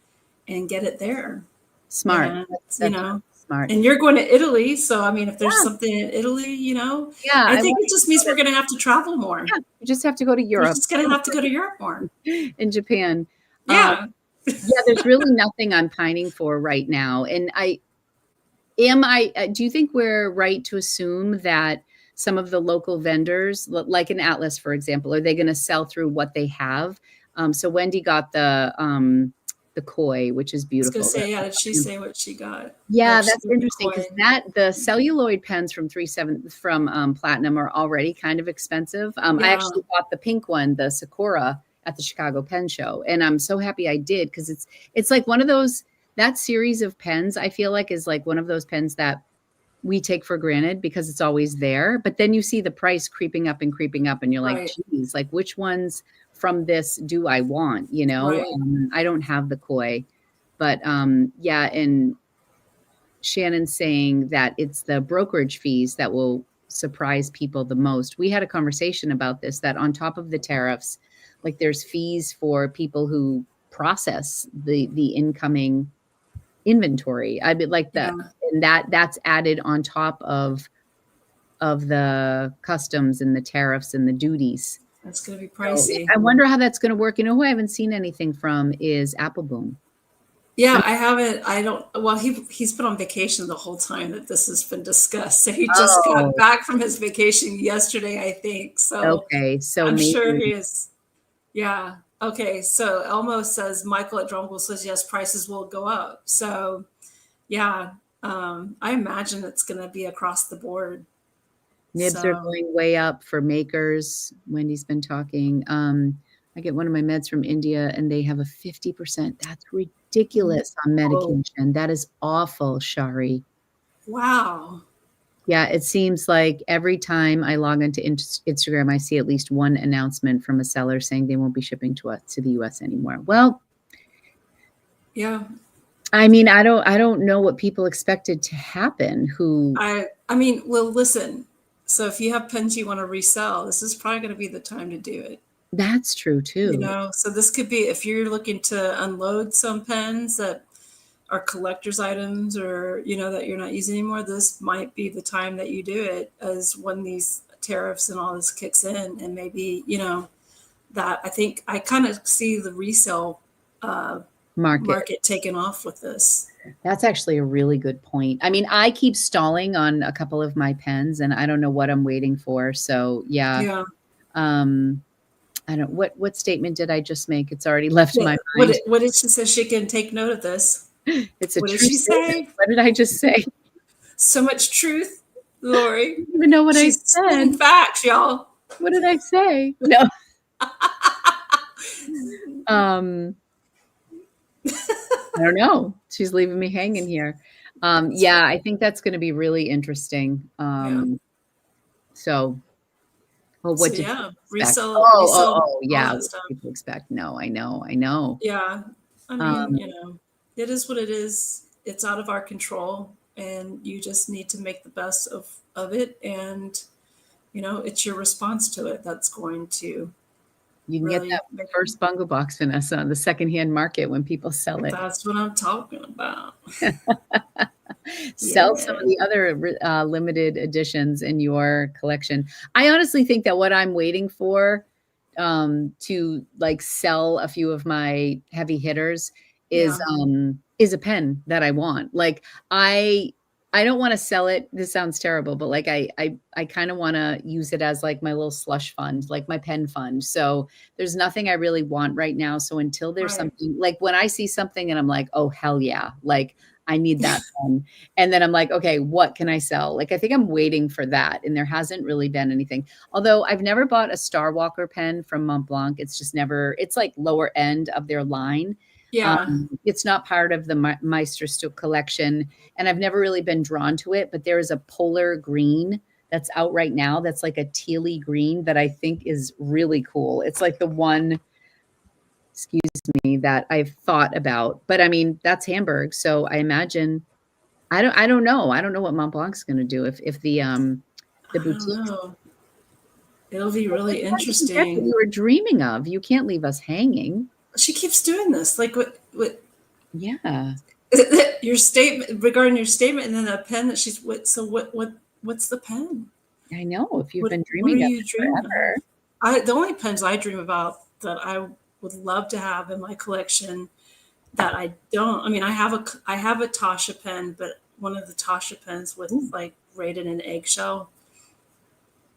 and get it there. Smart. And, That's smart. and you're going to Italy. So, I mean, if there's something in Italy, Yeah, I I think want it just means we're going to have to travel more. yeah, you just have to go to We're Europe just going to have to go to Europe more. and Japan. Yeah. Yeah, there's really nothing I'm pining for right now. And do you think we're right to assume that some of the local vendors, like an Atlas, for example, are they going to sell through what they have? So Wendy got the koi, which is I was going beautiful. to say, yeah, did she say what she got? Yeah, Oh, she that's got the interesting because koi. the celluloid pens from Platinum are already kind of expensive. I Yeah. actually bought the pink one, the Sakura, at the Chicago Pen Show, and I'm so happy I did because it's like one of those, that series of pens I feel like is like one of those pens that we take for granted because it's always there, but then you see the price creeping up and you're like, Right. geez, like which ones from this do I want? Right. I don't have the koi, but yeah, and Shannon's saying that it's the brokerage fees that will surprise people the most. We had a conversation about this, that on top of the tariffs, like there's fees for people who process the incoming inventory. I mean, like Yeah. and that's added on top of the customs and the tariffs and the duties. That's going to be So pricey. I wonder how that's going to work. Who I haven't seen anything from is Apple Boom. Yeah, I haven't. I don't. Well, he's been on vacation the whole time that this has been discussed. So he just got back from his vacation yesterday, I think. So Okay, so I'm maybe sure he is. Yeah. Okay. So Elmo says Michael at Drumgle says yes, prices will go up. So yeah, I imagine it's going to be across the board. nibs are So going way up for makers. Wendy's been talking. I get one of my meds from India and they have a 50%. That's ridiculous on medication. That is awful, Shari. wow. Yeah, it seems like every time I log into Instagram, I see at least one announcement from a seller saying they won't be shipping to the US anymore. Well, yeah. I mean, I don't know what people expected to happen. I mean, well, listen. So if you have pens you want to resell, this is probably going to be the time to do it. That's true too. So this could be, if you're looking to unload some pens that are collector's items, or that you're not using anymore, this might be the time that you do it, as when these tariffs and all this kicks in. And maybe that, I think I kind of see the resale market taking off with this. That's actually a really good point. I mean, I keep stalling on a couple of my pens and I don't know what I'm waiting for. So yeah. I don't, what statement did I just make? It's already left my mind. What did she say? She can take note of this. It's a what true did she statement. say? What did I just say? So much truth, Lori. I don't even know what I said. In fact, y'all. What did I say? No. I don't know. She's leaving me hanging here. Yeah, I think that's going to be really interesting. So, well, what did you resell? Yeah, what people expect? No, I know. Yeah, I mean, it is what it is. It's out of our control, and you just need to make the best of it. And it's your response to it that's going to. You can get that first Bungo box, Vanessa, on the secondhand market when people sell it. That's what I'm talking about. Sell some of the other limited editions in your collection. I honestly think that what I'm waiting for to like sell a few of my heavy hitters is a pen that I want. Like I don't want to sell it. This sounds terrible, but like I kind of want to use it as like my little slush fund, like my pen fund. So there's nothing I really want right now. So until there's something, like when I see something and I'm like, oh hell yeah, like I need that pen. And then I'm like, okay, what can I sell? Like I think I'm waiting for that. And there hasn't really been anything. Although I've never bought a Star Walker pen from Montblanc. It's just never, it's like lower end of their line. Yeah. It's not part of the Meisterstück collection, and I've never really been drawn to it, but there is a polar green that's out right now that's like a tealy green that I think is really cool. It's like the one, excuse me, that I've thought about. But I mean, that's Hamburg, so I imagine I don't know. I don't know what Mont Blanc's gonna do if the I don't boutiques. know. It'll be really What you interesting. were dreaming of. You can't leave us hanging. She keeps doing this. Like what Yeah. your statement regarding your statement, and then a pen that she's what? So what's the pen? I know. If you've been What are dreaming of you it dreaming forever. of? The only pens I dream about that I would love to have in my collection that I don't. I mean, I have a Tasha pen, but one of the Tasha pens with Ooh. like braided in eggshell.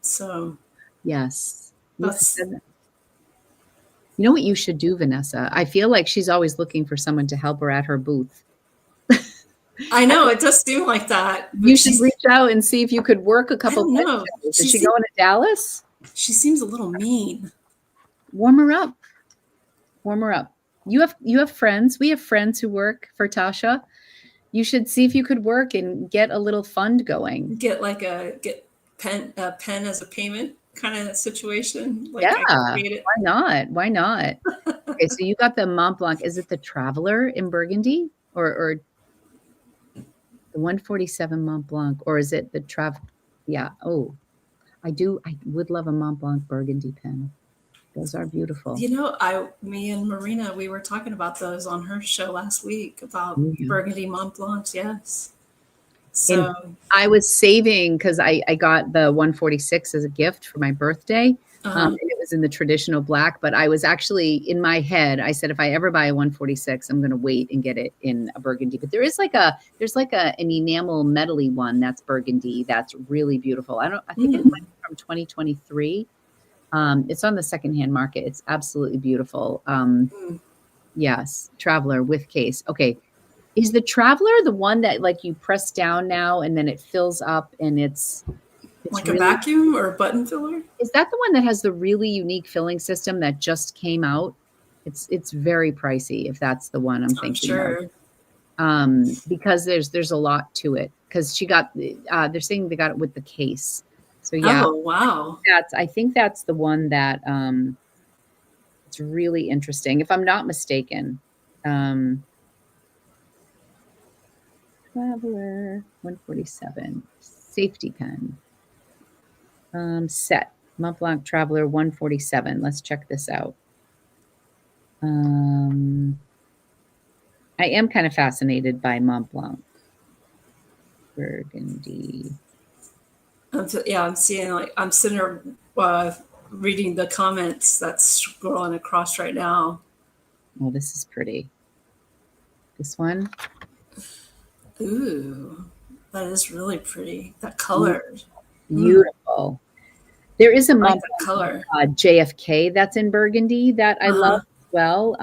So Yes. You have that's said that. You know what you should do, Vanessa? I feel like she's always looking for someone to help her at her booth. I know it does seem like that, You but should reach out and see if you could work a I couple don't pet know. shows. Is she going to Dallas? She seems a little mean. Warm her up. Warm her up. You have friends. We have friends who work for Tasha. You should see if you could work and get a little fund going. Get pen as a payment kind of situation. Like Yeah. I can create it. Why not? Why not? Okay, so you got the Mont Blanc. Is it the Traveler in Burgundy or the 147 Mont Blanc, or is it the Yeah. Oh, I would love a Mont Blanc Burgundy pen. Those are beautiful. You know, me and Marina, we were talking about those on her show last week about Burgundy Mont Blancs. Yes. So and I was saving because I got the 146 as a gift for my birthday. And it was in the traditional black, but I was actually in my head, I said, if I ever buy a 146, I'm going to wait and get it in a burgundy. But there's like an enamel metally one that's burgundy. That's really beautiful. I think it went from 2023. It's on the secondhand market. It's absolutely beautiful. Yes. Traveler with case. Okay. Is the Traveler the one that like you press down now and then it fills up and it's like really, a vacuum or a button filler? Is that the one that has the really unique filling system that just came out? It's very pricey if that's the one I'm thinking sure. of. Because there's a lot to it. Because she got they're saying they got it with the case. So yeah. Oh wow. I think that's the one that it's really interesting. If I'm not mistaken. Traveler 147 safety pen. Set Mont Blanc Traveler 147. Let's check this out. I am kind of fascinated by Mont Blanc. Burgundy. I'm seeing I'm sitting here reading the comments that's scrolling across right now. Oh, this is pretty. This one. Ooh, that is really pretty. That color. Beautiful. There is a Mont Blanc color JFK that's in burgundy that I love as well.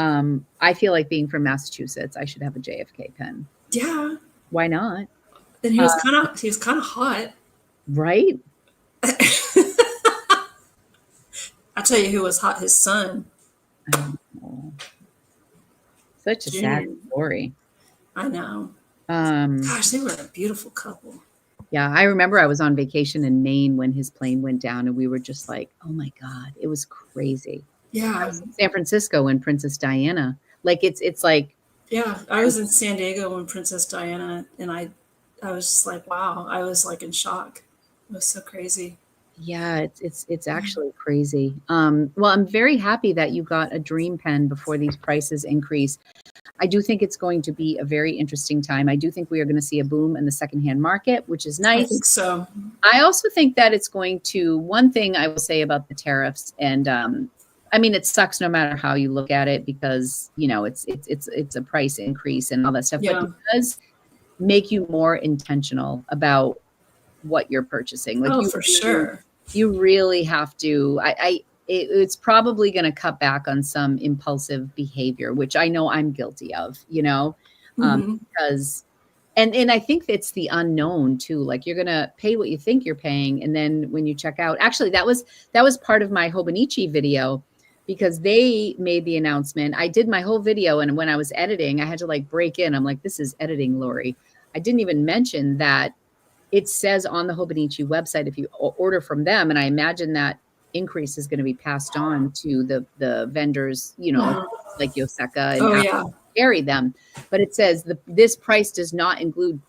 I feel like being from Massachusetts, I should have a JFK pen. Yeah. Why not? And he was kind of hot. Right? I'll tell you who was hot, his son. I don't know. Such a sad story. I know. Gosh, they were a beautiful couple. Yeah, I remember I was on vacation in Maine when his plane went down, and we were just like, "Oh my God, it was crazy." Yeah, I was in San Francisco when Princess Diana. Like it's like. Yeah, I was in San Diego when Princess Diana, and I was just like, wow, I was like in shock. It was so crazy. Yeah, it's actually crazy. Well, I'm very happy that you got a dream pen before these prices increase. I do think it's going to be a very interesting time. I do think we are going to see a boom in the secondhand market, which is nice. I think so. I also think that it's going to, one thing I will say about the tariffs, and I mean, it sucks no matter how you look at it because, you know, it's a price increase and all that stuff, but it does make you more intentional about what you're purchasing. Like for sure. You really have to, it's probably going to cut back on some impulsive behavior, which I know I'm guilty of, you know, because, and I think it's the unknown too. Like you're going to pay what you think you're paying. And then when you check out, actually that was part of my Hobonichi video because they made the announcement. I did my whole video. And when I was editing, I had to like break in. I'm like, this is editing, Lori. I didn't even mention that it says on the Hobonichi website, if you order from them, and I imagine that increase is going to be passed on to the vendors, like Yoseka and Oh yeah. carry them. But it says this price does not include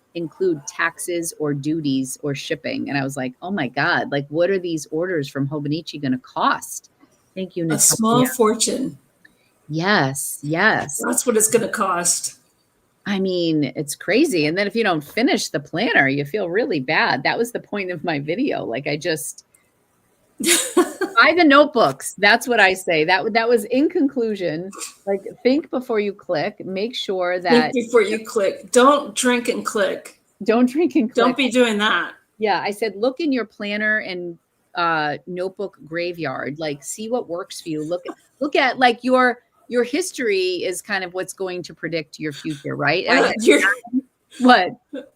taxes or duties or shipping. And I was like, oh my God, like what are these orders from Hobonichi going to cost? Thank you, A Natalia. small fortune. Yes. That's what it's going to cost. I mean, it's crazy. And then if you don't finish the planner, you feel really bad. That was the point of my video. Like I just buy the notebooks. That's what I say. That was in conclusion. Like think before you click. Make sure that think before you click. Don't drink and click. Don't drink and click. Don't be doing that. Yeah, I said look in your planner and notebook graveyard. Like see what works for you. Look at like your history is kind of what's going to predict your future, right? What?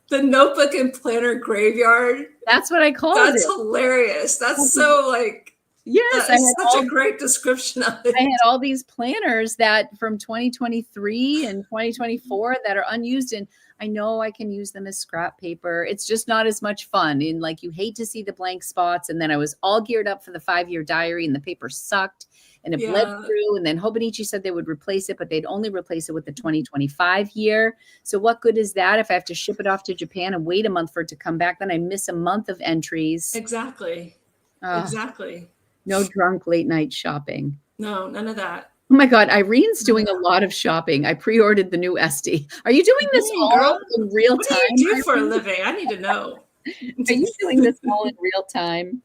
The notebook and planner graveyard. That's what I called it. That's it. hilarious. That's so like, yes, that's such a great description of it. I had all these planners that from 2023 and 2024 that are unused, and I know I can use them as scrap paper. It's just not as much fun. And like you hate to see the blank spots. And then I was all geared up for the 5-year diary and the paper sucked and it bled through. And then Hobonichi said they would replace it, but they'd only replace it with the 2025 year. So what good is that if I have to ship it off to Japan and wait a month for it to come back? Then I miss a month of entries. Exactly. Exactly. No drunk late night shopping. No, none of that. Oh my God, Irene's doing a lot of shopping. I pre-ordered the new Esty. Are you doing this all in real time? What do you do for a living? I need to know. Are you doing this all in real time?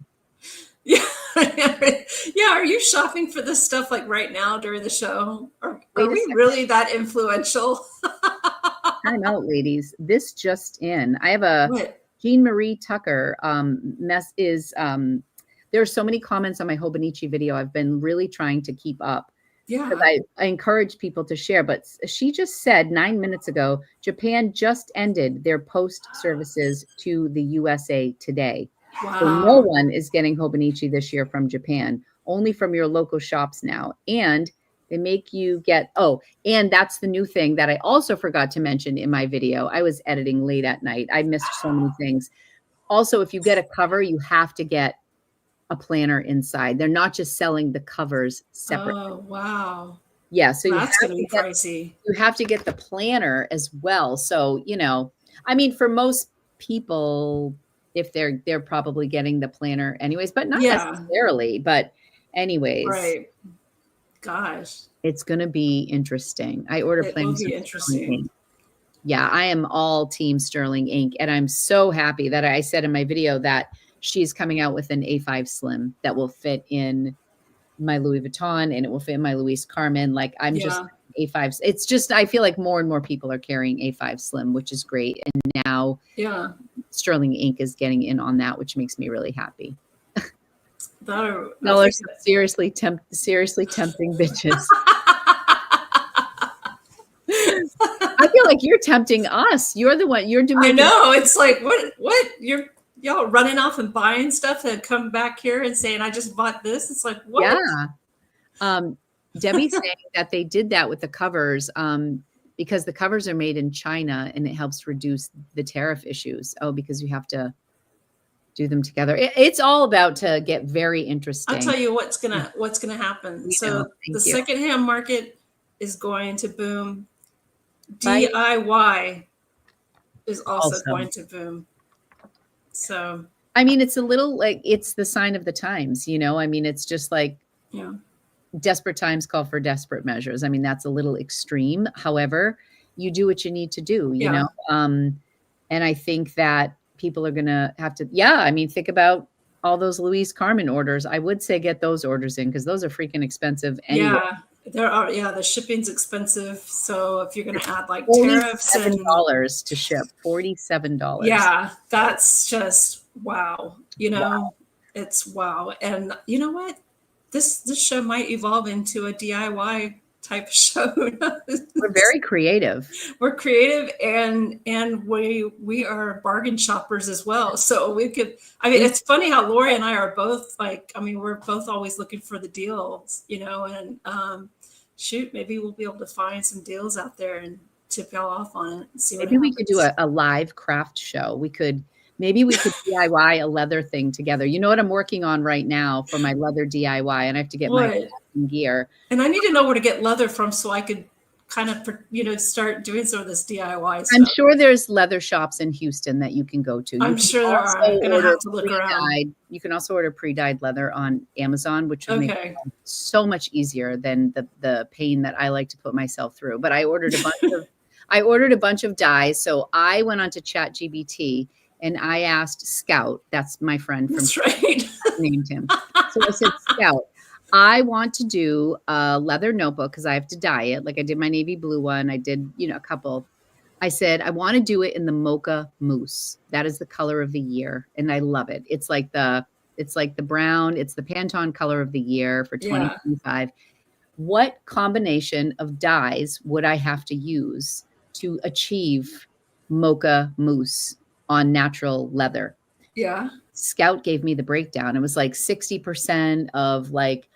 Yeah. Yeah. Are you shopping for this stuff like right now during the show? Are we really that influential? Time out, ladies. This just in. I have a Jean Marie Tucker there are so many comments on my Hobonichi video. I've been really trying to keep up. Yeah. I encourage people to share, but she just said 9 minutes ago, Japan just ended their post services to the USA today. Wow. So no one is getting Hobonichi this year from Japan, only from your local shops now. And they make you get, and that's the new thing that I also forgot to mention in my video. I was editing late at night. I missed so many things. Also, if you get a cover, you have to get a planner inside. They're not just selling the covers separately. Oh, wow. Yeah. So that's going to be pricey. You have to get the planner as well. So, I mean, for most people, if they're probably getting the planner anyways, but not necessarily, but anyways. Right. Gosh. It's going to be interesting. I order planners. It will be interesting. Yeah. I am all team Sterling ink. And I'm so happy that I said in my video that she's coming out with an A5 Slim that will fit in my Louis Vuitton and it will fit in my Louise Carmen. Like I'm just A5. It's just, I feel like more and more people are carrying A5 Slim, which is great. And now Sterling ink is getting in on that, which makes me really happy. Y'all are seriously tempting bitches. I feel like you're tempting us. You're the one you're doing. I know. It's like, what y'all running off and buying stuff and come back here and saying, I just bought this. It's like, what? Yeah. Debbie's saying that they did that with the covers because the covers are made in China and it helps reduce the tariff issues. Oh, because you have to do them together. It's all about to get very interesting. I'll tell you what's gonna happen. The secondhand market is going to boom. DIY is also going to boom. So, I mean, it's a little like it's the sign of the times, I mean, it's just like, desperate times call for desperate measures. I mean, that's a little extreme. However, you do what you need to do, you know? And I think that people are going to have to, think about all those Louise Carmen orders. I would say get those orders in because those are freaking expensive. Anyway. Yeah. The shipping's expensive. So if you're going to add like tariffs and $47 to ship, $47. Yeah, that's just wow. It's wow. And you know what? This show might evolve into a DIY type of show. We're very creative. We're creative and we are bargain shoppers as well. So we could, it's funny how Lori and I are both we're both always looking for the deals, and maybe we'll be able to find some deals out there and tip y'all off on it and see maybe we could do a live craft show. We could Maybe we could DIY a leather thing together. You know what I'm working on right now for my leather DIY, and I have to get my What? gear. And I need to know where to get leather from so I could kind of, start doing some of this DIY I'm stuff. sure there's leather shops in Houston that you can go to. You I'm can sure there are. also I'm gonna order have to look around. pre-dyed. You can also order pre-dyed leather on Amazon, which would make Okay. it so much easier than the pain that I like to put myself through. But I ordered a bunch of dyes. So I went onto ChatGPT and I asked Scout, that's my friend from That's right. named him. So I said, Scout, I want to do a leather notebook because I have to dye it. Like I did my navy blue one. I did, a couple. I said, I want to do it in the mocha mousse. That is the color of the year. And I love it. It's like the brown, it's the Pantone color of the year for 2025. Yeah. What combination of dyes would I have to use to achieve mocha mousse on natural leather? Yeah. Scout gave me the breakdown. It was like 60% of like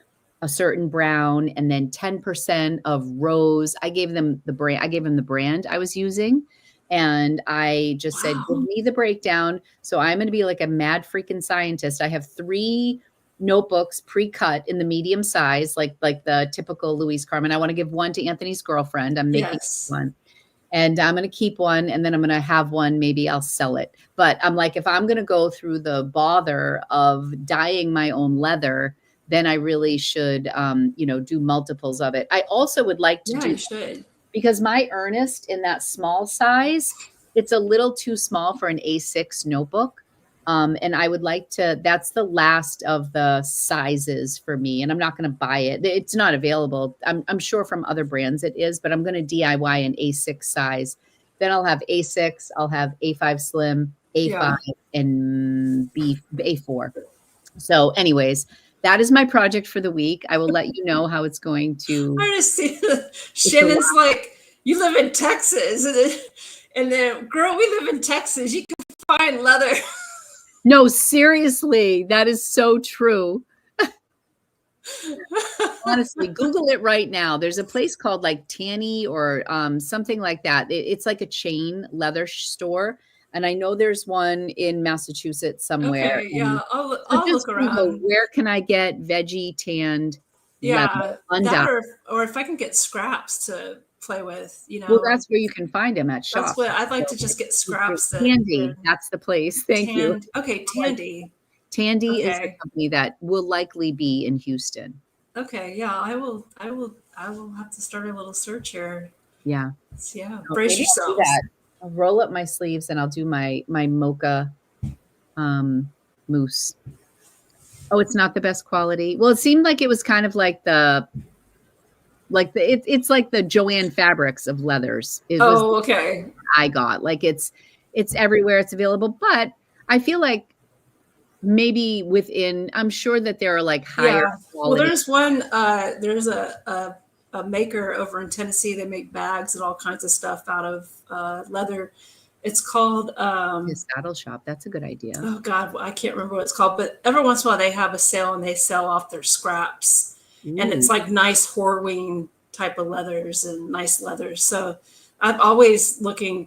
a certain brown and then 10% of rose. I gave him the brand I was using. And I just said, give me the breakdown. So I'm going to be like a mad freaking scientist. I have 3 notebooks pre-cut in the medium size, like the typical Louise Carmen. I want to give one to Anthony's girlfriend. I'm making one. And I'm going to keep one, and then I'm going to have one. Maybe I'll sell it. But I'm like, if I'm going to go through the bother of dyeing my own leather, then I really should, do multiples of it. I also would like to do, you should. Because my Earnest in that small size, it's a little too small for an A6 notebook. And I would like to, that's the last of the sizes for me. And I'm not going to buy it. It's not available. I'm sure from other brands it is, but I'm going to DIY an A6 size. Then I'll have A6, I'll have A5 Slim, A5, and A4. So anyways, that is my project for the week. I will let you know how it's going to. I just see Shannon's like, you live in Texas. And then, girl, we live in Texas. You can find leather. No, seriously, that is so true. Honestly, Google it right now. There's a place called like Tanny or something like that. It's like a chain leather store. And I know there's one in Massachusetts somewhere. Okay, yeah, I'll look around. Where can I get veggie tanned leather? That or if I can get scraps to play with, Well, that's where you can find them at shops. That's what I'd like to just get scraps. Tandy, that's the place. Thank you. Okay, Tandy. Tandy is a company that will likely be in Houston. Okay, yeah, I will have to start a little search here. Yeah. Yeah, brace yourselves. I'll roll up my sleeves and I'll do my mocha mousse. Oh, it's not the best quality. Well, it seemed like it was kind of like it's like the Joanne Fabrics of leathers. Okay. I got like it's everywhere. It's available, but I feel like maybe I'm sure that there are like higher quality. Well, there's one. There's a maker over in Tennessee. They make bags and all kinds of stuff out of leather. It's called His Saddle Shop. That's a good idea. Oh God, I can't remember what it's called, but every once in a while they have a sale and they sell off their scraps. Ooh. And it's like nice Horween type of leathers and nice leathers. So I'm always looking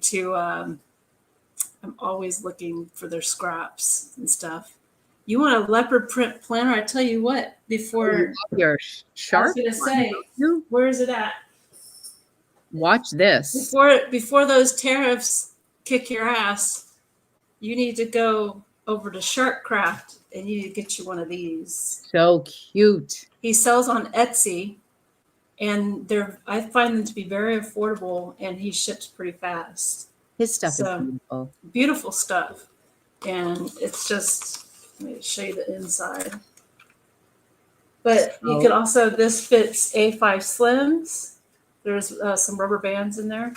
for their scraps and stuff. You want a leopard print planner? I tell you what, before your shark. I was gonna say, where is it at? Watch this. Before those tariffs kick your ass, you need to go over to Sharkcraft and you need to get you one of these. So cute. He sells on Etsy, and I find them to be very affordable, and he ships pretty fast. His stuff is beautiful. Beautiful stuff. And it's just, let me show you the inside. But you could also, this fits A5 Slims. There's some rubber bands in there.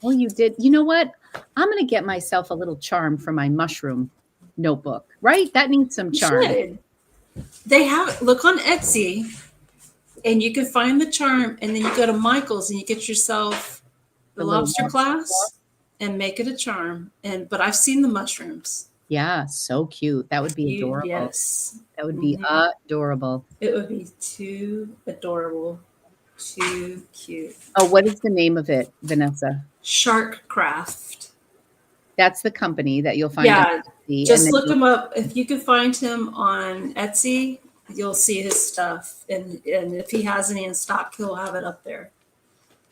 Oh, you did. You know what? I'm going to get myself a little charm for my mushroom notebook, right? That needs some charm. You they have, look on Etsy, and you can find the charm, and then you go to Michael's and you get yourself the lobster clasp and make it a charm. But I've seen the mushrooms. Yeah, so cute. That would be adorable. Yes. That would be adorable. It would be too adorable. Too cute. Oh, what is the name of it, Vanessa? Sharkcraft. That's the company that you'll find. Yeah, Etsy, just look him up. If you can find him on Etsy, you'll see his stuff. And if he has any in stock, he'll have it up there.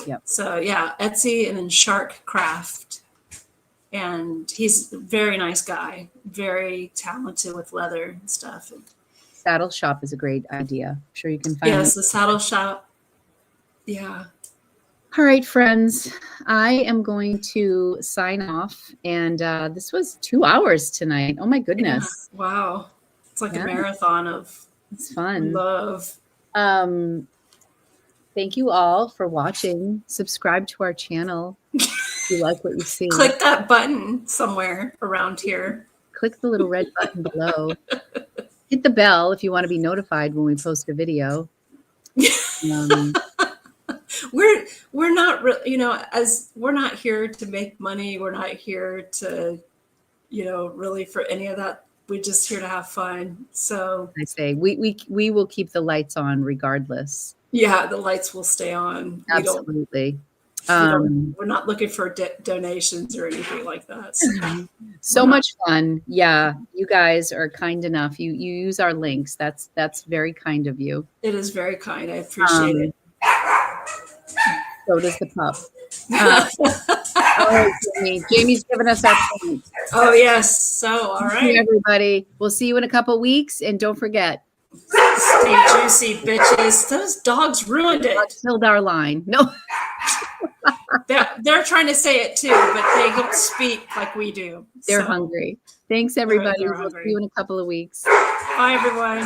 Yep. So yeah, Etsy and then Shark Craft. And he's a very nice guy, very talented with leather and stuff. Saddle shop is a great idea. I'm sure you can find. Yes, the saddle shop. Yeah. All right, friends, I am going to sign off. And this was 2 hours tonight. Oh my goodness. Yeah. Wow. It's like a marathon of it's fun. Love. Thank you all for watching. Subscribe to our channel if you like what you see. Click that button somewhere around here. Click the little red button below. Hit the bell if you want to be notified when we post a video. We're not as we're not here to make money. We're not here to, really for any of that. We're just here to have fun. So I say we will keep the lights on regardless. Yeah, the lights will stay on. Absolutely. We're not looking for donations or anything like that. So much fun. Yeah, you guys are kind enough. You use our links. That's very kind of you. It is very kind. I appreciate it. So does the pup. Oh, Jamie's giving us our point. Oh yes. So all right, everybody. We'll see you in a couple weeks, and don't forget. Stay juicy, bitches. Those dogs ruined it. Killed our line. No. They're trying to say it too, but they don't speak like we do. They're hungry. Thanks, everybody. They're we'll hungry. see you in a couple of weeks. Bye, everyone.